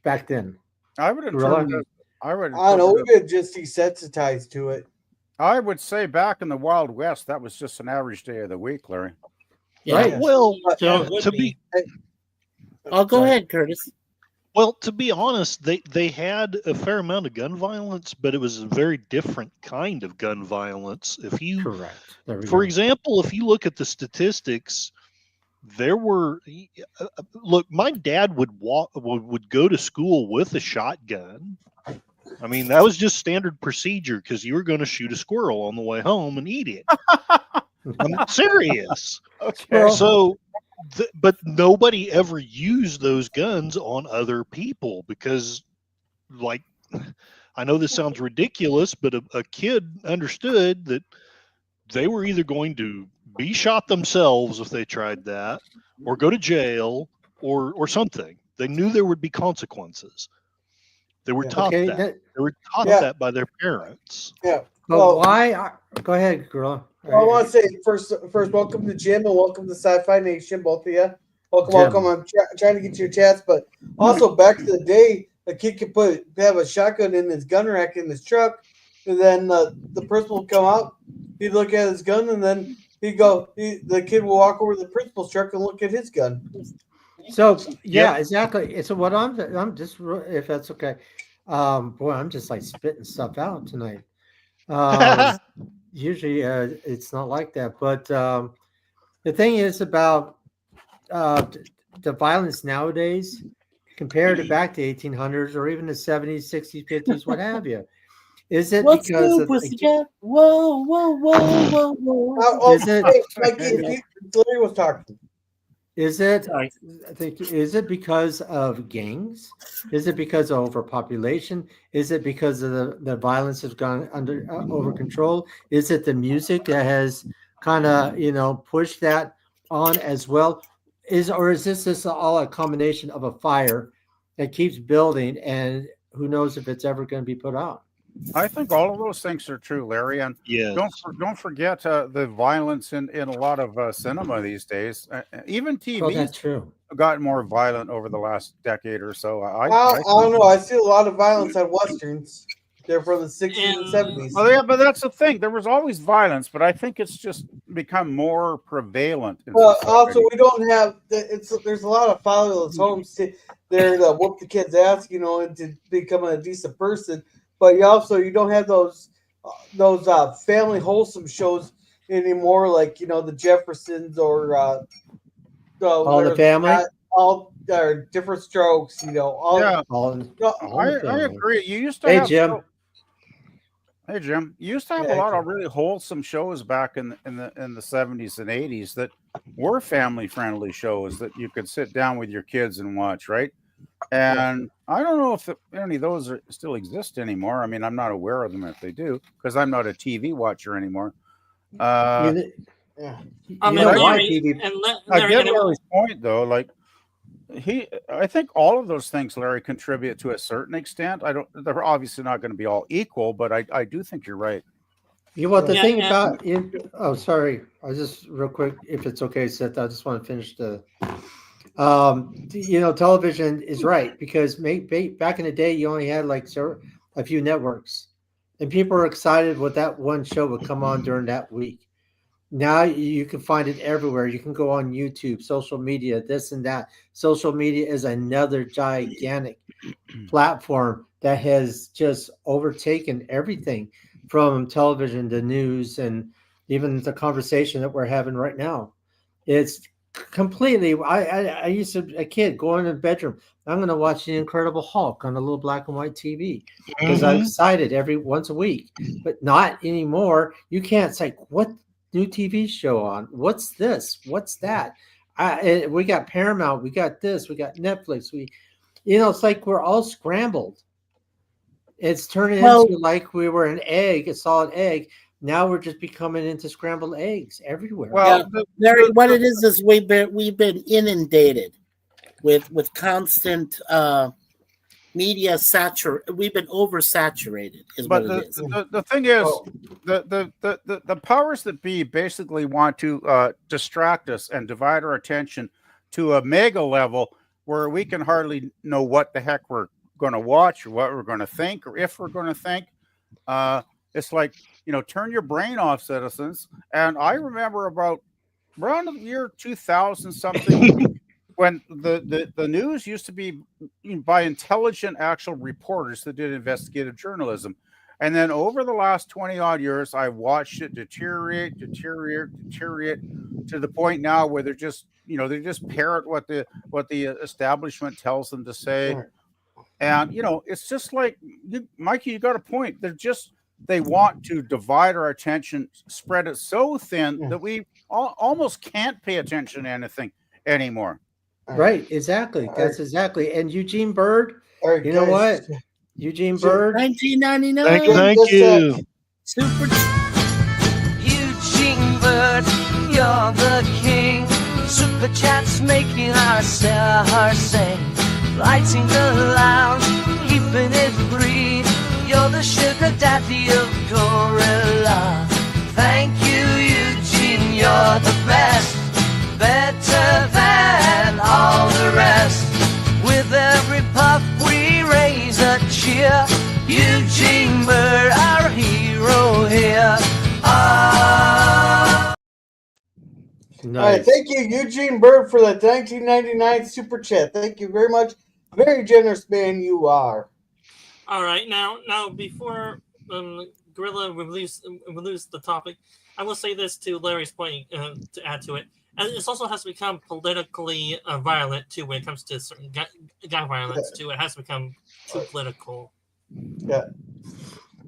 back then? I would Gorilla? interpret it. I would. I don't know. interpret We've it- been just desensitized to it. I would say back in the Wild West, that was just an average day of the week, Larry. Yeah. Right. Well, So- it would to be I'll go ahead, Curtis. well, to be honest, they had a fair amount of gun violence, but it was a very different kind of gun violence. If you, Correct. There we for go. example, if you look at the statistics, there were look. My dad would go to school with a shotgun. I mean, that was just standard procedure because you were going to shoot a squirrel on the way home and eat it. I'm serious. Okay. So, but nobody ever used those guns on other people because, like, I know this sounds ridiculous, but a kid understood that they were either going to be shot themselves if they tried that, or go to jail, or something. They knew there would be consequences. They were taught Okay, that. that- They were taught Yeah. that by their parents. Yeah. but Well, why? Go ahead, Gorilla. Well, I want to say first, welcome to Jim and welcome to Sci-Fi Nation, both of you. Welcome, Jim. welcome. I'm trying to get your chats, but also back to the day, a kid could have a shotgun in his gun rack in his truck, and then the principal would come out. He'd look at his gun, and then the kid will walk over to the principal's truck and look at his gun. So yeah, exactly. So what I'm just, if that's okay. Boy, I'm just like spitting stuff out tonight. Usually it's not like that, but the thing is about the violence nowadays compared to back to 1800s or even the 70s, 60s, 50s, what have you. Is it What's because new, of pussycat? Whoa, whoa, whoa, whoa, whoa. Is it- Larry was talking. Is it? Sorry. I think is it because of gangs? Is it because of overpopulation? Is it because of the violence has gone under over control? Is it the music that has kind of pushed that on as well? Is this all a combination of a fire that keeps building and who knows if it's ever going to be put out? I think all of those things are true, Larry. And Yes. don't forget the violence in a lot of cinema these days. Even Oh, TV's that's true. gotten more violent over the last decade or so. I don't know. I see a lot of violence on westerns. They're from the 60s and 70s. Well, yeah, but that's the thing. There was always violence, but I think it's just become more prevalent. in Well, society. also we don't have there's a lot of fatherless homes there to whoop the kid's ass, and to become a decent person. But you don't have those family wholesome shows anymore, like the Jeffersons or All in the Family? all Different Strokes. All Yeah. All in I family. agree. You used to Hey, have Jim. Hey Jim, you used to have Yeah, a lot Jim. of really wholesome shows back in the 70s and 80s that were family friendly shows that you could sit down with your kids and watch, right? And I don't know if any of those still exist anymore. I mean, I'm not aware of them if they do, because I'm not a TV watcher anymore. You, Yeah. I you mean, know why Larry, TV and I Larry, get and Larry's point though. Like I think all of those things, Larry, contribute to a certain extent. They're obviously not going to be all equal, but I do think you're right. the Yeah, thing and- about you. Oh, sorry. I just real quick, if it's okay, Seth. I just want to finish the. Television is right because back in the day, you only had like a few networks, and people were excited what that one show would come on during that week. Now you can find it everywhere. You can go on YouTube, social media, this and that. Social media is another gigantic platform that has just overtaken everything from television to news and even the conversation that we're having right now. It's completely. I used to a kid going in the bedroom. I'm going to watch The Incredible Hulk on a little black and white TV because I'm excited every once a week, but not anymore. You can't say what new TV show on. What's this? What's that? We got Paramount. We got this. We got Netflix. It's like we're all scrambled. It's turning into like we were an egg, a solid egg. Now we're just becoming into scrambled eggs everywhere. Well, Larry, what it is we've been inundated with constant media we've been oversaturated is But what it is. the thing is, Oh. the powers that be basically want to distract us and divide our attention to a mega level where we can hardly know what the heck we're going to watch or what we're going to think or if we're going to think. It's like, turn your brain off, citizens. And I remember around the year 2000 something when the news used to be by intelligent actual reporters that did investigative journalism. And then over the last 20 odd years, I've watched it deteriorate to the point now where they're just parrot what the establishment tells them to say. And, it's just like, Mikey, you got a point. They want to divide our attention, spread it so thin that we almost can't pay attention to anything anymore. Right, exactly. That's exactly. And Eugene Bird, All right, you know guys. what? Eugene Bird. 1999. Thank you. Super. Eugene Bird, you're the king. Super chats making our stars sing. Lighting the lounge, keeping it free. You're the sugar daddy of Gorilla. Thank you, Eugene, you're the best. Better than all the rest. With every puff we raise a cheer. Eugene Bird, our hero here. All right, thank you, Eugene Bird, for that 1999 super chat. Thank you very much. Very generous man you are. All right, now before Gorilla release the topic, I will say this to Larry's point to add to it. And this also has to become politically violent too when it comes to certain guy violence too. It has to become too political. Yeah.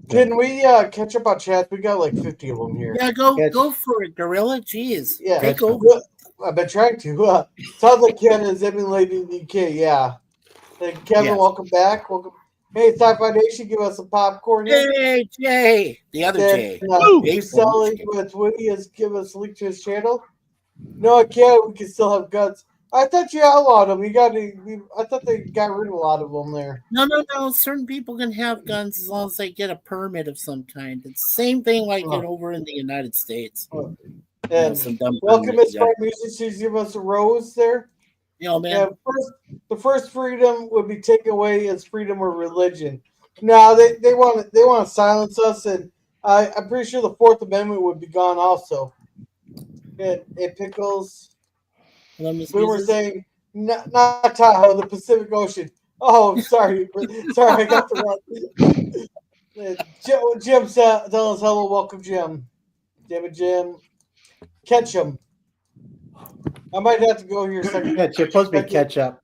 Can we catch up on chats? We got like 50 of them here. Yeah, go for it, Gorilla. Jeez. Yeah, Take over. I've been trying to. Sounds like Ken is emulating the UK. Yeah. Hey, Kevin, welcome back. Welcome. Hey, Sci-Fi Nation, give us some popcorn. Hey, Jay. The other Jay. Selling with Woody has given us a link to his channel. No, I can't. We can still have guns. I thought you outlawed them. I thought they got rid of a lot of them there. No. Certain people can have guns as long as they get a permit of some kind. It's the same thing like it over in the United States. And welcome, Miss Bright Music. She's giving us a rose there. Yo, man. The first freedom would be taken away as freedom of religion. No, they want to silence us, and I'm pretty sure the Fourth Amendment would be gone also. It pickles. We were saying not Tahoe, the Pacific Ocean. Oh, sorry, I got the wrong. Jim tell us hello, welcome, Jim. Jim, Ketchum. I might have to go here a second. Yeah, it's supposed to be ketchup.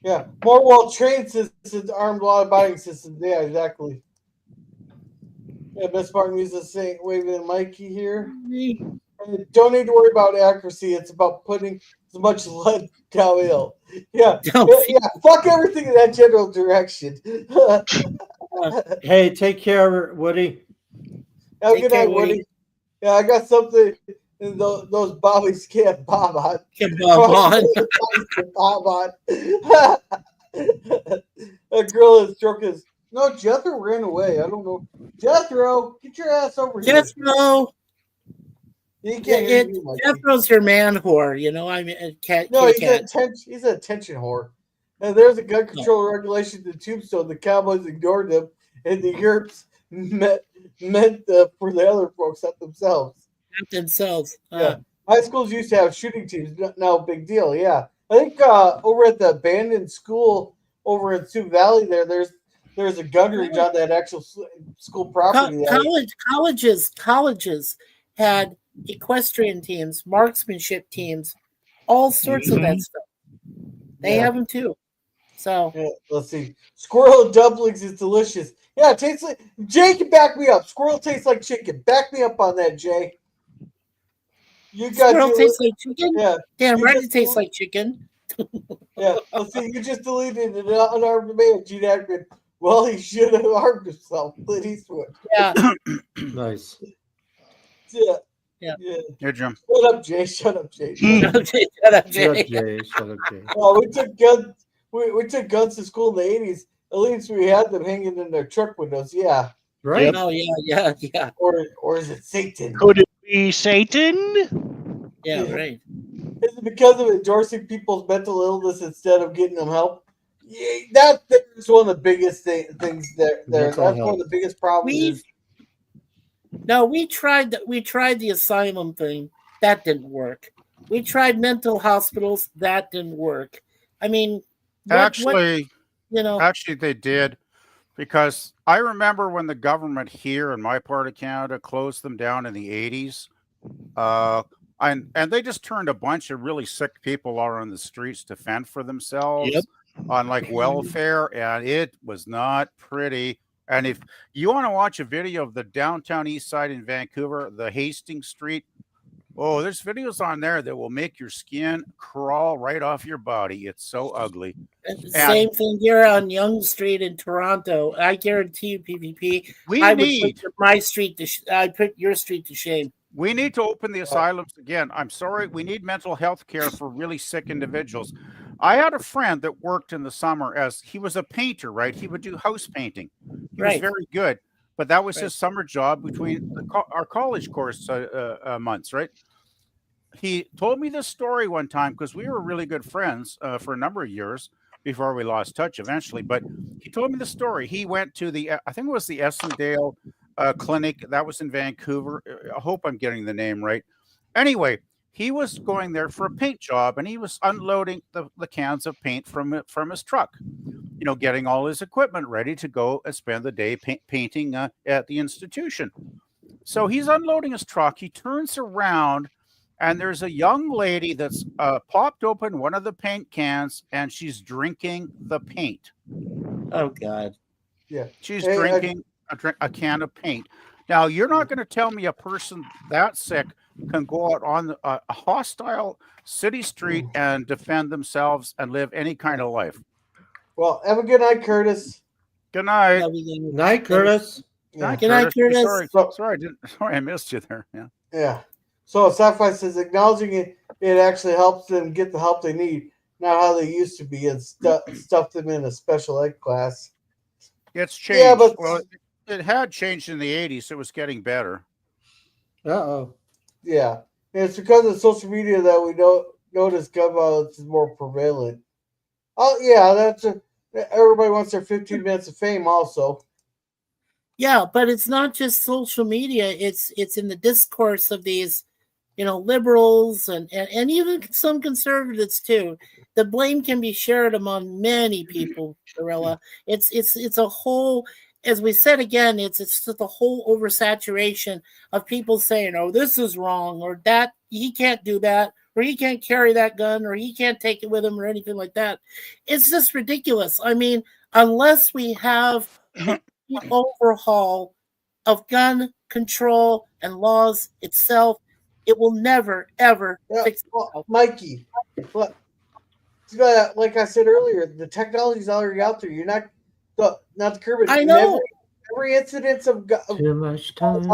Yeah, more well-trained systems, armed law-abiding systems. Yeah, exactly. Yeah, Best Part Music saying, waving at Mikey here. Don't need to worry about accuracy. It's about putting as much lead downhill. Yeah, fuck everything in that general direction. Hey, take care, Woody. Have a good night, Woody. Yeah, I got something in those bobbies can't bob on. Can't bob on. A girl is stroking his. No, Jethro ran away. I don't know. Jethro, get your ass over here. Jethro. Jethro's your man whore, I mean, he's an attention whore. And there's a gun control regulation in Tombstone. The Cowboys ignored them, and the Europe's meant for the other folks, not themselves. Yeah. High schools used to have shooting teams. Now, big deal. Yeah, I think over at the abandoned school over in Sioux Valley, there's a gun range on that actual school property. Colleges had equestrian teams, marksmanship teams, all sorts of that stuff. They have them too. So let's see. Squirrel dumplings is delicious. Yeah, it tastes like Jay can back me up. Squirrel tastes like chicken. Back me up on that, Jay. Squirrel tastes like chicken? Yeah. Damn right it tastes like chicken. Yeah. Let's see, you just deleted an unarmed man, Gene Hackman. Well, he should have armed himself. Clint Eastwood. Yeah. Nice. Yeah. Yeah. Here, Jim. Shut up, Jay. Shut up, Jay. Shut up, Shut up, Jay. Jay. Shut up, Jay. Well, we took guns. We took guns to school in the 80s. At least we had them hanging in their truck windows. Yeah. Right? Yep. Oh yeah. Or is it Satan? Could it be Satan? Yeah, Yeah. right. Is it because of endorsing people's mental illness instead of getting them help? Yeah, that's one of the biggest things there. That's Mental one health. of the biggest problems. Is We tried the asylum thing. That didn't work. We tried mental hospitals. That didn't work. I mean, Actually, you know, actually, they did, because I remember when the government here in my part of Canada closed them down in the 80s. And they just turned a bunch of really sick people out on the streets to fend for themselves Yep. on like welfare, and it was not pretty. And if you want to watch a video of the downtown east side in Vancouver, the Hastings Street, oh, there's videos on there that will make your skin crawl right off your body. It's so ugly. same thing here on Yonge Street in Toronto. I guarantee you, PvP. We I would need put my street to. I put your street to shame. We need to open the asylums again. I'm sorry. We need mental health care for really sick individuals. I had a friend that worked in the summer as he was a painter, right? He would do house painting. He was very good, but that was his summer job between our college course months, right? He told me this story one time because we were really good friends for a number of years before we lost touch eventually. But he told me the story. He went to I think it was the Essendale clinic that was in Vancouver. I hope I'm getting the name right. Anyway, he was going there for a paint job, and he was unloading the cans of paint from his truck, getting all his equipment ready to go and spend the day painting at the institution. So he's unloading his truck. He turns around, and there's a young lady that's popped open one of the paint cans, and she's drinking the paint. Oh God! Yeah, she's drinking a can of paint. Now, you're not going to tell me a person that sick can go out on a hostile city street and defend themselves and live any kind of life. Well, have a good night, Curtis. Good night. Good night, Curtis. Yeah. Good night, Curtis. Sorry, I missed you there. Yeah. Yeah. So Sci-Fi says acknowledging it actually helps them get the help they need, not how they used to be, and stuff them in a special ed class. It's changed. Yeah, but it had changed in the 80s. It was getting better. Uh-oh. Yeah. And it's because of social media that we notice gun violence is more prevalent. Oh, yeah, everybody wants their 15 minutes of fame also. Yeah, but it's not just social media. It's in the discourse of these, liberals and even some conservatives too. The blame can be shared among many people, Gorilla. It's a whole, as we said again, it's just a whole oversaturation of people saying, oh, this is wrong, or that he can't do that, or he can't carry that gun, or he can't take it with him, or anything like that. It's just ridiculous. I mean, unless we have an overhaul of gun control and laws itself, it will never, ever fix itself. Mikey, like I said earlier, the technology is already out there. You're not to curb it. I know. Every incident of too much time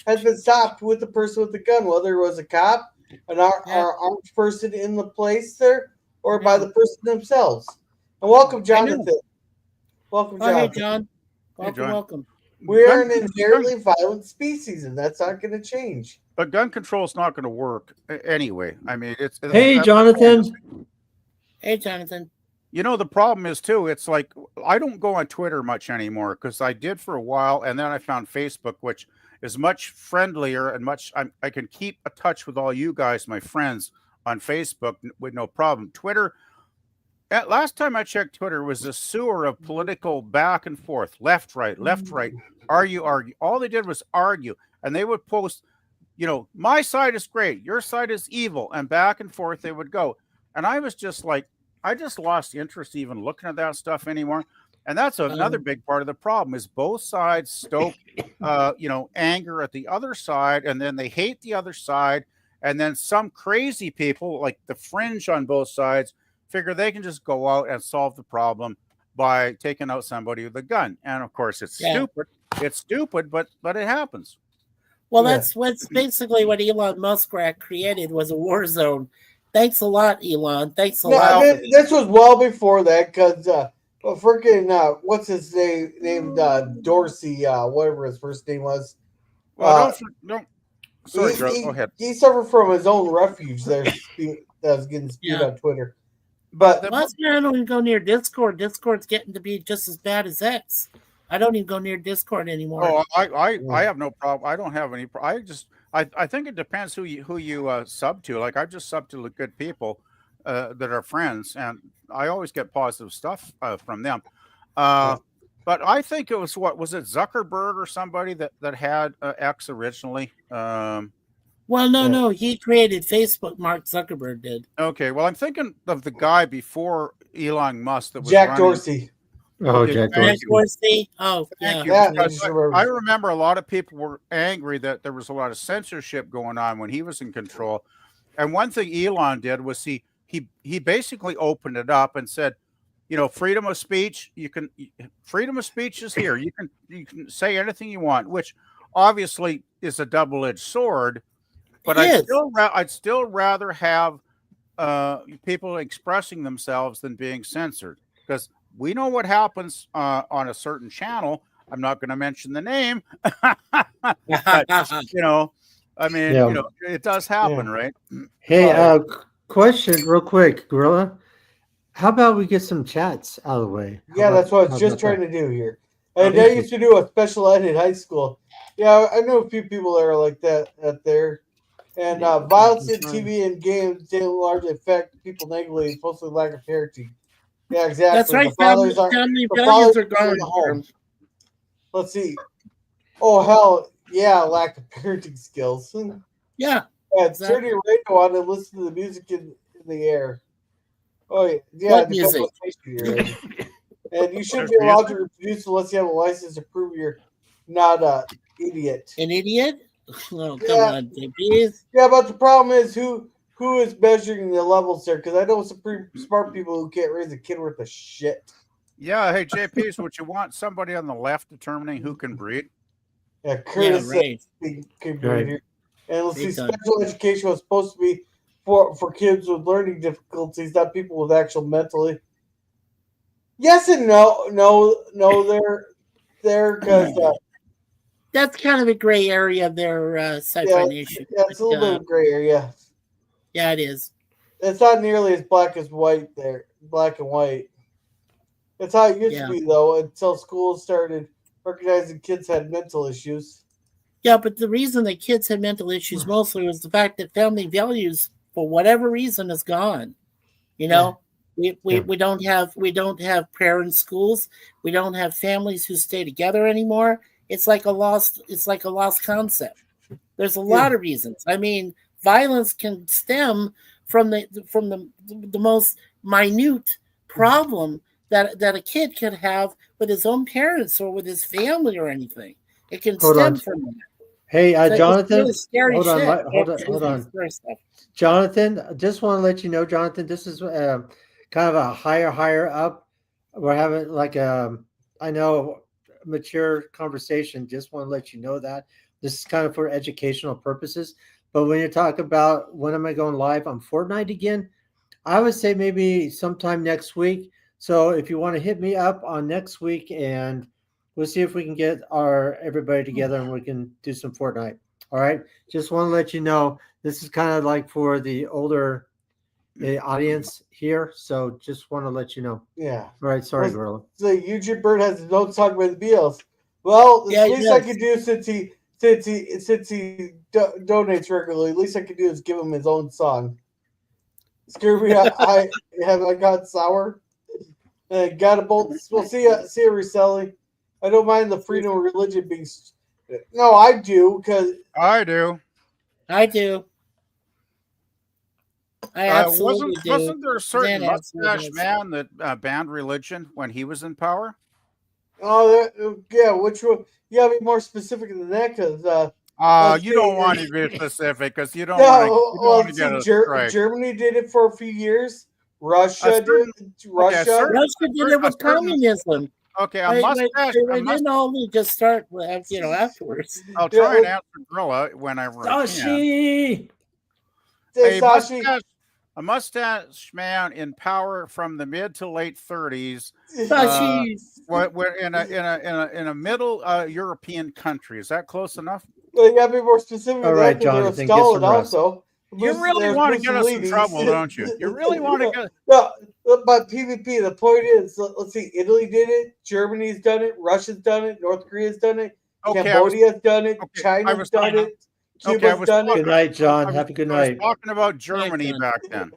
has been stopped with the person with the gun, whether it was a cop, an armed person in the place there, or by the person themselves. And welcome, Jonathan. Welcome, Jonathan. Hey, John. Welcome. We are an inherently violent species, and that's not going to change. But gun control is not going to work anyway. I mean, Hey, Jonathan. Hey, Jonathan. The problem is too, it's like I don't go on Twitter much anymore because I did for a while, and then I found Facebook, which is much friendlier and I can keep a touch with all you guys, my friends, on Facebook with no problem. Twitter, last time I checked Twitter, was a sewer of political back and forth, left, right, argue. All they did was argue, and they would post, my side is great, your side is evil, and back and forth they would go. And I was just like, I just lost interest even looking at that stuff anymore. And that's another big part of the problem is both sides stoke, anger at the other side, and then they hate the other side. And then some crazy people, like the fringe on both sides, figure they can just go out and solve the problem by taking out somebody with a gun. And of course, it's stupid. It's stupid, but it happens. Well, Yeah. that's what's basically what Elon Musk created was a war zone. Thanks a lot, Elon. Thanks a No, lot. this was well before that because freaking what's his name named Dorsey, whatever his first name was. Well, don't. Sorry, Joe. He, Go ahead. he suffered from his own refuge there that was getting spewed Yeah. on Twitter. But Well, that's why I don't even go near Discord. Discord's getting to be just as bad as X. I don't even go near Discord anymore. Oh, I have no problem. I don't have any. I think it depends who you sub to. Like I just sub to the good people that are friends, and I always get positive stuff from them. But I think it was it Zuckerberg or somebody that had X originally. Well, no, he created Facebook. Mark Zuckerberg did. Okay, well, I'm thinking of the guy before Elon Musk that was Jack running. Dorsey. Oh, Okay, Jack thank Dorsey. Oh, Thank yeah. you. Because I remember a lot of people were angry that there was a lot of censorship going on when he was in control. And one thing Elon did was he basically opened it up and said, you know, freedom of speech. Freedom of speech is here. You can say anything you want, which obviously is a double-edged sword. But I'd still rather have people expressing themselves than being censored, because we know what happens on a certain channel. I'm not going to mention the name, but you know, I mean, you know, it does happen, right? Hey, question real quick, Gorilla. How about we get some chats out of the way? That's what I was just trying to do here. And I used to do a special ed in high school. Yeah, I know a few people that are like that out there. And violence in TV and games didn't largely affect people negatively, mostly lack of parenting. Yeah, exactly. That's right. Family the values fathers are gone. in the home. Let's see. Oh, hell, yeah, lack of parenting skills. Yeah. Exactly. Turn your radio on and listen to the music in the air. Oh, yeah. What music? And you shouldn't be allowed to reproduce unless you have a license to prove you're not an idiot. An idiot? Oh, come on, JP. Yeah, but the problem is who is measuring the levels there? Because I know some pretty smart people who can't raise a kid worth of shit. Yeah, hey JP's, would you want somebody on the left determining who can breed? Yeah, Curtis right. can breed here. And let's see, special education was supposed to be for kids with learning difficulties, not people with actual mentally. Yes and no, they're because. That's kind of a gray area there, Sci-Fi Nation. Yeah, it's a little bit of a gray area. Yeah, it is. It's not nearly as black as white there, black and white. That's how it used to be, though, until schools started recognizing kids had mental issues. Yeah, but the reason that kids had mental issues mostly was the fact that family values, for whatever reason, is gone. You know, we don't have prayer in schools. We don't have families who stay together anymore. It's like a lost concept. There's a lot of reasons. I mean, violence can stem from the most minute problem that a kid could have with his own parents or with his family or anything. It can stem from that. Hey, So Jonathan, really scary hold on. Jonathan, I just want to let you know, Jonathan, this is kind of a higher up. We're having like I know, mature conversation. Just want to let you know that this is kind of for educational purposes. But when you talk about when am I going live on Fortnite again, I would say maybe sometime next week. So if you want to hit me up on next week, and we'll see if we can get everybody together and we can do some Fortnite. All right. Just want to let you know this is kind of like for the older audience here. So just want to let you know. Yeah. All right. Sorry, Gorilla. So YouTube Bird has his own song with the Beatles. Well, the least I could do since he donates regularly, at least I could do is give him his own song. Scooby, I got sour. Got a bolt. We'll see ya, Riselli. I don't mind the freedom of religion being. No, I do because I do. I absolutely do. Wasn't there a certain mustache man that banned religion when he was in power? Oh, yeah. Which one? You gotta be more specific than that, because you don't want to be specific because you don't want to get a strike. Germany did it for a few years. Russia did. Russia did it with communism. Okay, a I mustache. didn't only just start, afterwards. I'll try and answer Gorilla whenever I can. Sashi! Hey, Sashi. A mustache man in power from the mid to late 30s. Sashi. We're in a middle European country. Is that close enough? Well, you gotta be more specific. All right, Jonathan, get some rest. Also, You really want to get us in trouble, don't you? You really want to get. No, but PvP. The point is, let's see. Italy did it. Germany's done it. Russia's done it. North Korea's done it. Cambodia's done it. China's done it. Cuba's done it. Good night, John. Have a good night. I was talking about Germany back then.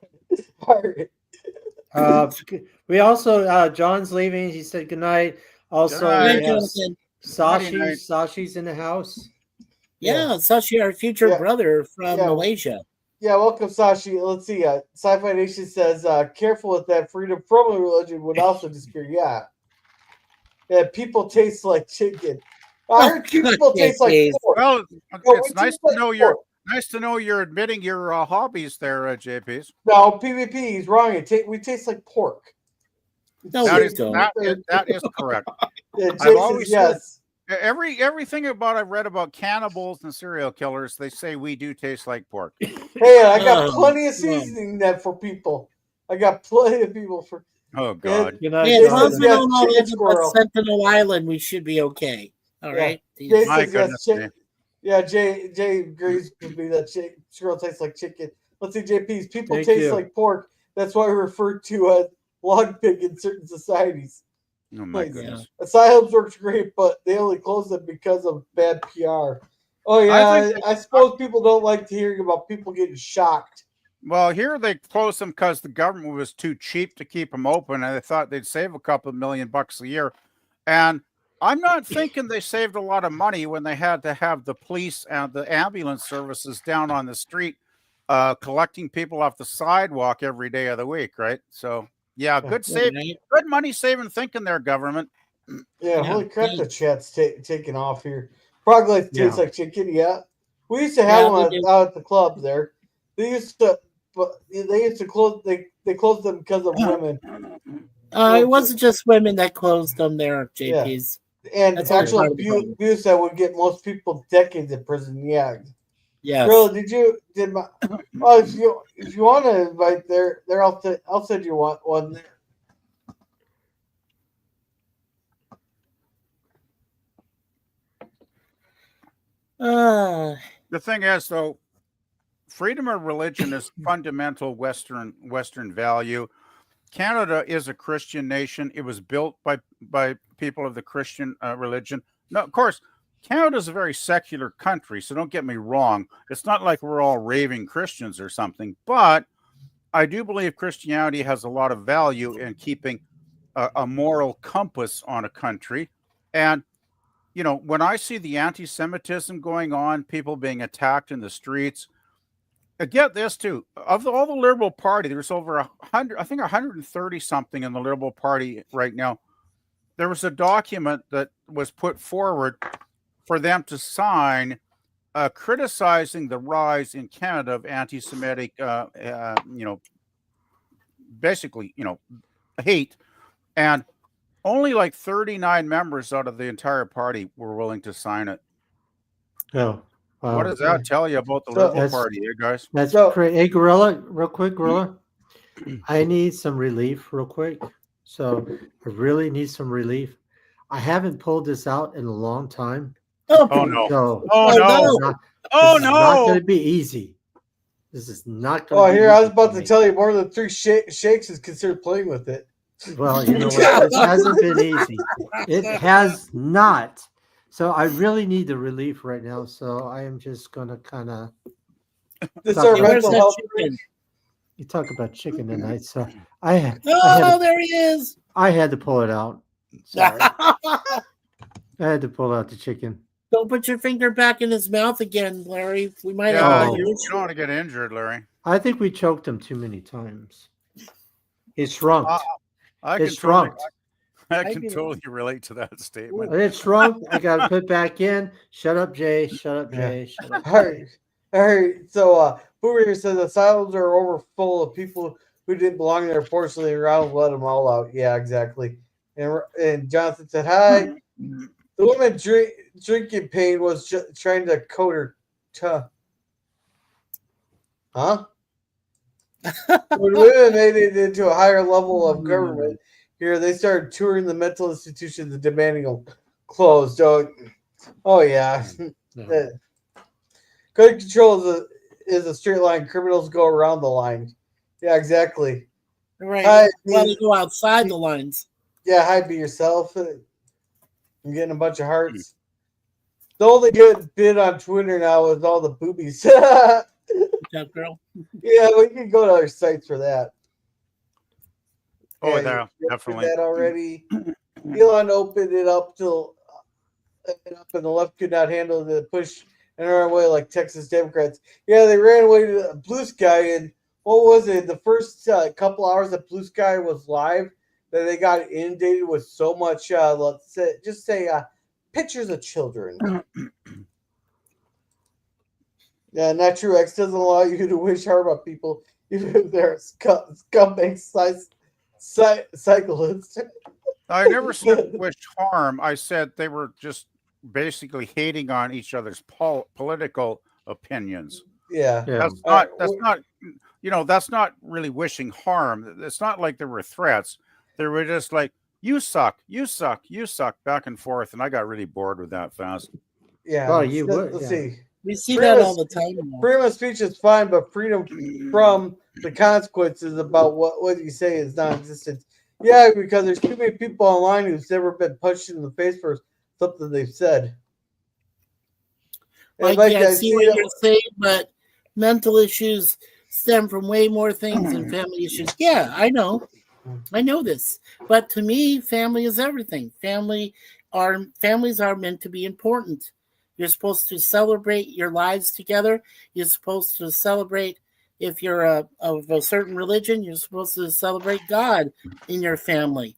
We also John's leaving. He said good night. Also, Sashi's in the house. Yeah, Sashi, our future brother from Malaysia. Yeah, welcome, Sashi. Let's see. Sci-Fi Nation says, careful with that. Freedom from a religion would also disappear. Yeah. People taste like chicken. I heard people taste like pork. Well, it's nice to know you're admitting your hobbies there, JP's. No, PvP. He's wrong. We taste like pork. No, that is correct. I've always yes. Everything I've read about cannibals and serial killers, they say we do taste like pork. Hey, I got plenty of seasoning that for people. I got plenty of people for. Oh God! As long as we don't know anything about Sentinel Island, we should be okay. All right. My goodness. Yeah, Jay agrees with me that squirrel tastes like chicken. Let's see, JP's people taste like pork. That's why we refer to log pig in certain societies. Oh my goodness. Asylums works great, but they only close them because of bad PR. Oh yeah, I suppose people don't like to hear about people getting shocked. Well, here they closed them because the government was too cheap to keep them open, and they thought they'd save a couple of $1 million a year. And I'm not thinking they saved a lot of money when they had to have the police and the ambulance services down on the street collecting people off the sidewalk every day of the week, right? So. Yeah, good money saving thinking there, government. Yeah, holy crap, the chat's taking off here. Frog Life tastes like chicken, yeah. We used to have one out at the club there. They used to close they closed them because of women. It wasn't just women that closed them there, JP's. Yeah. And actual abuse that would get most people decades in prison, yeah. Yes. Girl, if you want to invite there I'll send you one there. The thing is, though, freedom of religion is fundamental Western value. Canada is a Christian nation. It was built by people of the Christian religion. No, of course. Canada is a very secular country, so don't get me wrong. It's not like we're all raving Christians or something, but I do believe Christianity has a lot of value in keeping a moral compass on a country. And, when I see the anti-Semitism going on, people being attacked in the streets, get this too. Of all the Liberal Party, there's over 100, I think 130 something in the Liberal Party right now. There was a document that was put forward for them to sign criticizing the rise in Canada of anti-Semitic, basically, hate. And only like 39 members out of the entire party were willing to sign it. Oh, wow. What does that tell you about the Liberal Party, guys? That's great. Hey, Gorilla, real quick, Gorilla. I need some relief real quick. So I really need some relief. I haven't pulled this out in a long time. Oh no! So, no! It's not going to be easy. This is not going to be easy. I was about to tell you more than 3 shakes is considered playing with it. Well, you know what? This hasn't been easy. It has not. So I really need the relief right now. So I am just going to kind of. This our mental health. You talk about chicken tonight, so there he is. I had to pull it out. Sorry. I had to pull out the chicken. Don't put your finger back in his mouth again, Larry. We might you don't want to get injured, Larry. I think we choked him too many times. It's shrunk. I can totally relate to that statement. It's shrunk. I got to put back in. Shut up, Jay. Shut up, Jay. Shut up. All right. So, Boomer says asylums are over full of people who didn't belong there. Fortunately, around let them all out. Yeah, exactly. And Jonathan said, "Hi." The woman drinking pain was trying to coat her tongue. Huh? When women made it into a higher level of government here, they started touring the mental institutions and demanding them closed. Oh yeah. No. Good control is a straight line. Criminals go around the line. Yeah, exactly. Right. Hi, Well, they go outside the lines. yeah, hi, be yourself. I'm getting a bunch of hearts. The only good bit on Twitter now is all the boobies. Yeah, That girl. we can go to other sites for that. Oh, And there, you definitely. that already. Elon opened it up till and the left could not handle the push and ran away like Texas Democrats. Yeah, they ran away to the Blue Sky, and what was it? The first couple hours that Blue Sky was live, that they got inundated with so much. Let's say, pictures of children. Yeah, not true. X doesn't allow you to wish harm on people, even if they're scumbag cyclists. I never said wished harm. I said they were just basically hating on each other's political opinions. Yeah. That's not that's not really wishing harm. It's not like there were threats. They were just like, you suck, you suck, you suck, back and forth. And I got really bored with that fast. Yeah. Oh, you would. Let's Yeah. see. We see that all the time. now. Freedom of speech is fine, but freedom from the consequences about what you say is non-existent. Yeah, because there's too many people online who's never been punched in the face for something they've said. I And Mike, can't I see see what that- you're saying, but mental issues stem from way more things than family issues. Yeah, I know this, but to me, family is everything. Families are meant to be important. You're supposed to celebrate your lives together. You're supposed to celebrate if you're of a certain religion. You're supposed to celebrate God in your family.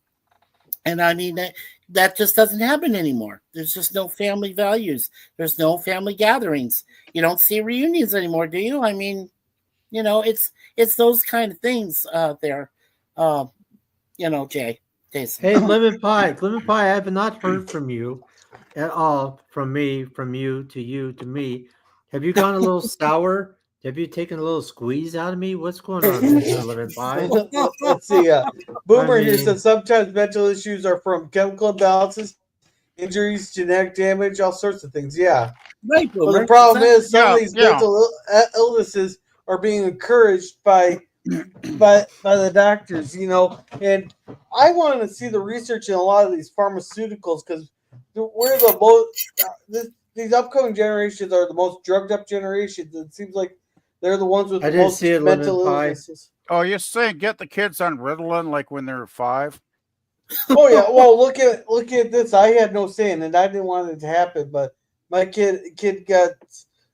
And I mean that just doesn't happen anymore. There's just no family values. There's no family gatherings. You don't see reunions anymore, do you? I mean, it's those kind of things there. Jason. Hey, Lemon Pie, I have not heard from you at all. From me, from you to me. Have you gone a little sour? Have you taken a little squeeze out of me? What's going on, Mr. Lemon Pie? Let's see. Boomer here mean- says sometimes mental issues are from chemical imbalances, injuries, genetic damage, all sorts of things. Yeah. Right, Well, Boomer. the problem is some of Yeah, these yeah. mental illnesses are being encouraged by the doctors, and I want to see the research in a lot of these pharmaceuticals because we're the most. These upcoming generations are the most drugged up generations. It seems like they're the ones with I the didn't most see it, mental Lemon Pie. illnesses. Oh, you're saying get the kids on Ritalin like when they're 5? Oh yeah, well look at this. I had no say in it. I didn't want it to happen, but my kid got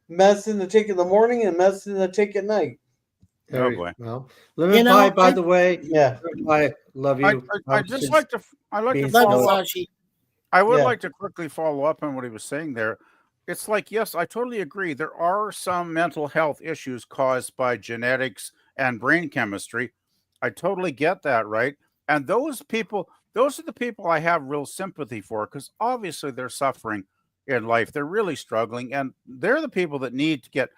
medicine to take in the morning and medicine to take at night. Oh boy. Well, Lemon Pie, by the way, Yeah. Lemon Pie, love you. I just like to being Love you, follow up. Sashi. I would Yeah. like to quickly follow up on what he was saying there. It's like, yes, I totally agree. There are some mental health issues caused by genetics and brain chemistry. I totally get that, right? And those are the people I have real sympathy for because obviously they're suffering in life. They're really struggling, and they're the people that need to get.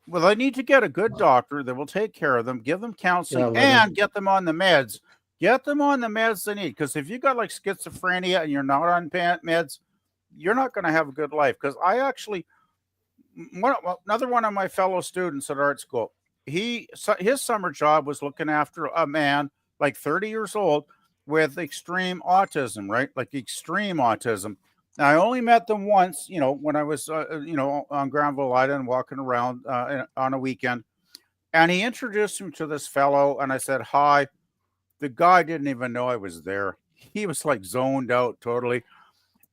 Well, they need to get a good doctor that will take care of them, give them counseling, Yeah, and get them on the meds. Get them on the meds they need. Because if you got like schizophrenia and you're not on meds, you're not going to have a good life. Because I actually, another one of my fellow students at art school, his summer job was looking after a man like 30 years old with extreme autism, right? Like extreme autism. Now, I only met them once, when I was, on Granville Island walking around on a weekend. And he introduced me to this fellow, and I said, hi. The guy didn't even know I was there. He was like zoned out totally.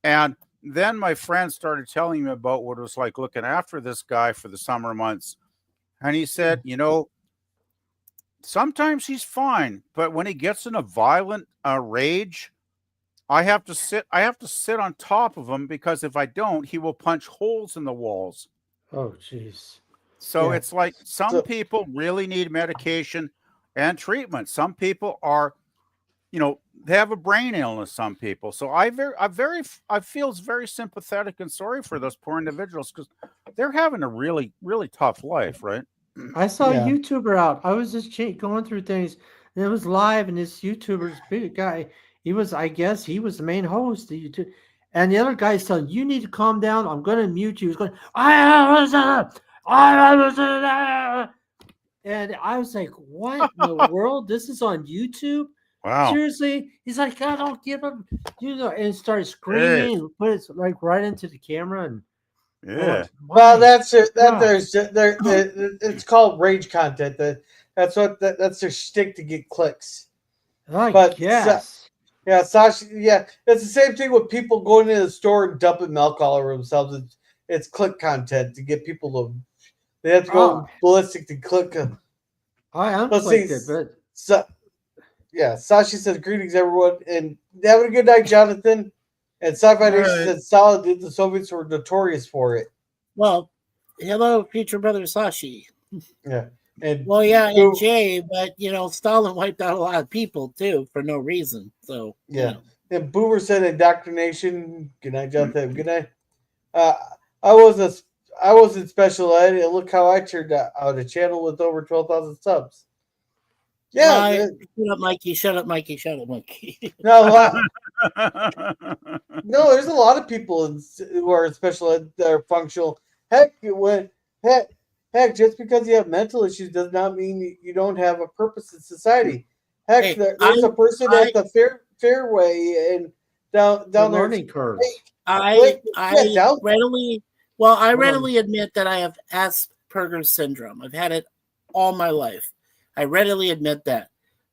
And then my friend started telling me about what it was like looking after this guy for the summer months. And he said, sometimes he's fine, but when he gets in a violent rage, I have to sit on top of him because if I don't, he will punch holes in the walls. Oh, jeez. So Yeah. it's like some people really need medication and treatment. Some people are, have a brain illness. Some people. So I feel very sympathetic and sorry for those poor individuals because they're having a really tough life, right? I saw Yeah. a YouTuber out. I was just going through things, and it was live, and this YouTuber's big guy. I guess he was the main host. The YouTube, and the other guy's telling you need to calm down. I'm going to mute you. He's going, and I was like, what in the world? This is on YouTube? Wow. Seriously? He's like, I don't give him, and started screaming and put it like right into the camera. And Yeah. Well, it's called rage content. That's their shtick to get clicks. I guess. Yeah, Sasha. Yeah, it's the same thing with people going into the store and dumping milk all over themselves. It's click content to get people to. They have to go ballistic to click. I unclicked it, but Sasha says greetings everyone and having a good night, Jonathan. And Sci-Fi Nation said solid. The Soviets were notorious for it. Well, hello, future brother Sashi. Yeah. And and Jay, but Stalin wiped out a lot of people too for no reason. So And Boomer said indoctrination. Good night, Jonathan. Good night. I was in special ed, and look how I turned out a channel with over 12,000 subs. Yeah. Shut up, Mikey. Shut up, Mikey. Shut up, Mikey. No, there's a lot of people who are in special ed that are functional. Heck, just because you have mental issues does not mean you don't have a purpose in society. Heck, there's a person at the fairway and down the there. Learning curve. I readily admit that I have Asperger's syndrome. I've had it all my life. I readily admit that.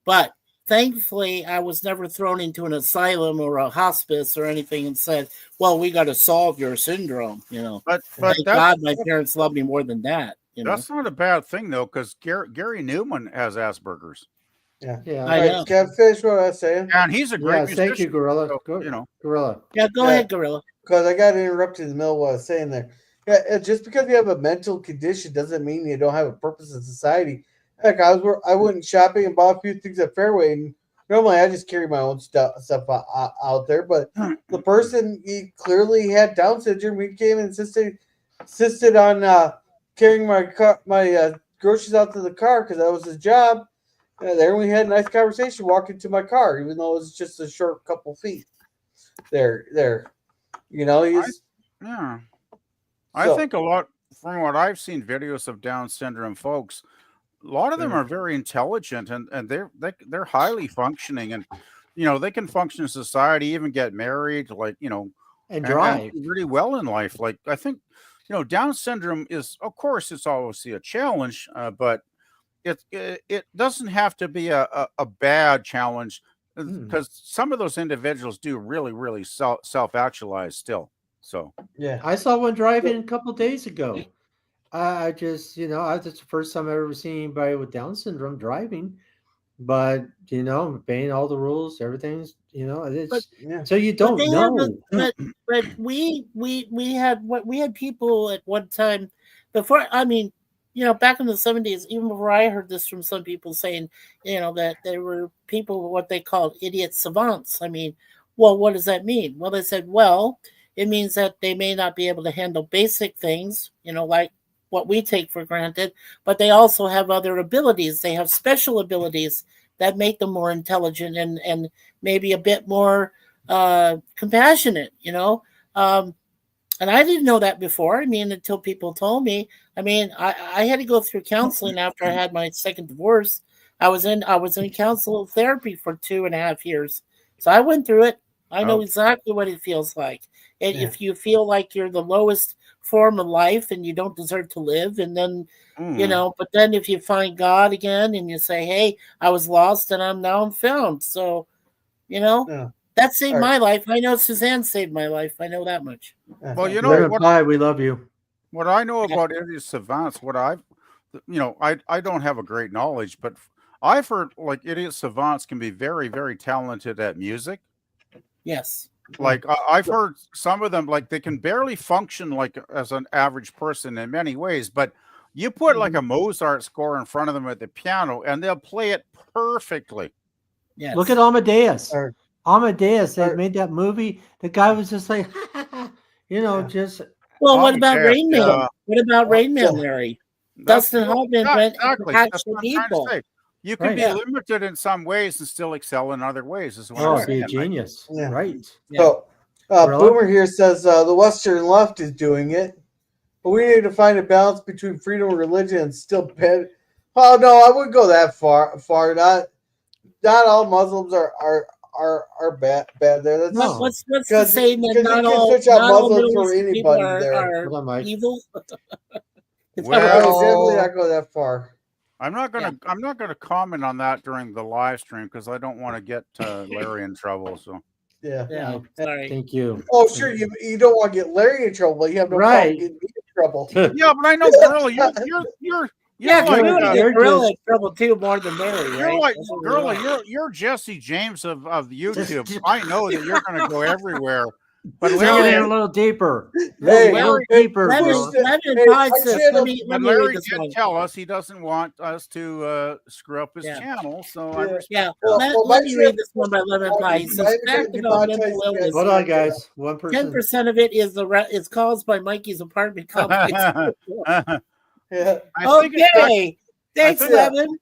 But thankfully, I was never thrown into an asylum or a hospice or anything and said, well, we got to solve your syndrome. But thank God my parents love me more than that. That's not a bad thing, though, because Gary Newman has Asperger's. Yeah. I know. Catfish, what I was saying. And he's a great musician. Thank you, Gorilla. So, Gorilla. Yeah, go ahead, Gorilla. Because I got interrupted in the middle of what I was saying there. Yeah, just because you have a mental condition doesn't mean you don't have a purpose in society. Heck, I went shopping and bought a few things at Fairway, and normally I just carry my own stuff out there. But the person, he clearly had Down syndrome. He came and insisted on carrying my groceries out to the car because that was his job. And there we had a nice conversation walking to my car, even though it was just a short couple feet. There. I think a lot from what I've seen videos of Down syndrome folks. A lot of them are very intelligent and they're highly functioning and they can function in society, even get married, and drive really well in life. Like I think Down syndrome is, of course, it's obviously a challenge, but it doesn't have to be a bad challenge because some of those individuals do really self-actualize still. So yeah, I saw one driving a couple of days ago. I just, that's the first time I've ever seen anybody with Down syndrome driving, but obeying all the rules, everything's, so you don't know. But we had people at one time before. I mean, back in the 70s, even before I heard this from some people saying, that there were people what they called idiot savants. I mean, well, what does that mean? Well, they said, well, it means that they may not be able to handle basic things, like what we take for granted, but they also have other abilities. They have special abilities that make them more intelligent and maybe a bit more compassionate, and I didn't know that before. I mean, until people told me. I mean, I had to go through counseling after I had my second divorce. I was in counselor therapy for 2.5 years. So I went through it. I know exactly what it feels like. And if you feel like you're the lowest form of life and you don't deserve to live, and then but then if you find God again and you say, hey, I was lost and I'm found. So that saved my life. I know Suzanne saved my life. I know that much. Well, we love you. What I know about idiot savants, I don't have a great knowledge, but I've heard like idiot savants can be very, very talented at music. Yes. Like I've heard some of them, like they can barely function like as an average person in many ways, but you put like a Mozart score in front of them at the piano and they'll play it perfectly. Yes. Look at Amadeus. Or- Amadeus, they or- made that movie. The guy was just like, Yeah. just Well, what about Amadeus, Rain Man? yeah. What about Rain Man, Yeah. Larry? That's Dustin Hoffman went exactly. for That's actual what I'm trying people. to say. You can Right. be Yeah. limited in some ways and still excel in other ways. Is what oh, I'm be a saying. Right? genius. Yeah. Right. Yeah. So, Gorilla? Boomer here says the Western left is doing it, but we need to find a balance between freedom of religion and still bad. Oh no, I wouldn't go that far. Not all Muslims are bad there. That's No. What's the 'Cause- saying that 'cause you not can all switch out not all Muslims Middle for Eastern people anybody there. are Hold on, Mike. evil? Is that I what would you're definitely saying? not go that far. I'm not gonna comment on that during the live stream because I don't want to get Larry in trouble. So Yeah. Yeah, sorry. Thank you. Oh, sure. You don't want to get Larry in trouble. You have no Right. problem getting me in trouble. yeah, but I know, Gorilla, you're Yeah, like, we want to you're get Gorilla just- in trouble too, more than Larry, you're right? like That's what we Gorilla, want. you're Jesse James of YouTube. I know that you're gonna go everywhere. But Take it Larry, in a little deeper. Hey, little hey, deeper, Lemon, Gorilla. Lemon Hey, Pie my says, channel- let me read Larry this did one. tell us he doesn't want us to screw up his Yeah. channel. So Yeah. I respect Yeah, Well, let, well, let my me read channel- this one by Lemon Pie. He says, Mine fact got about demonetized mental illness. Hold on, guys. 1%. 10% of it is caused by Mikey's apartment complex. Yeah. I think it's Okay, thanks, think- Lemon.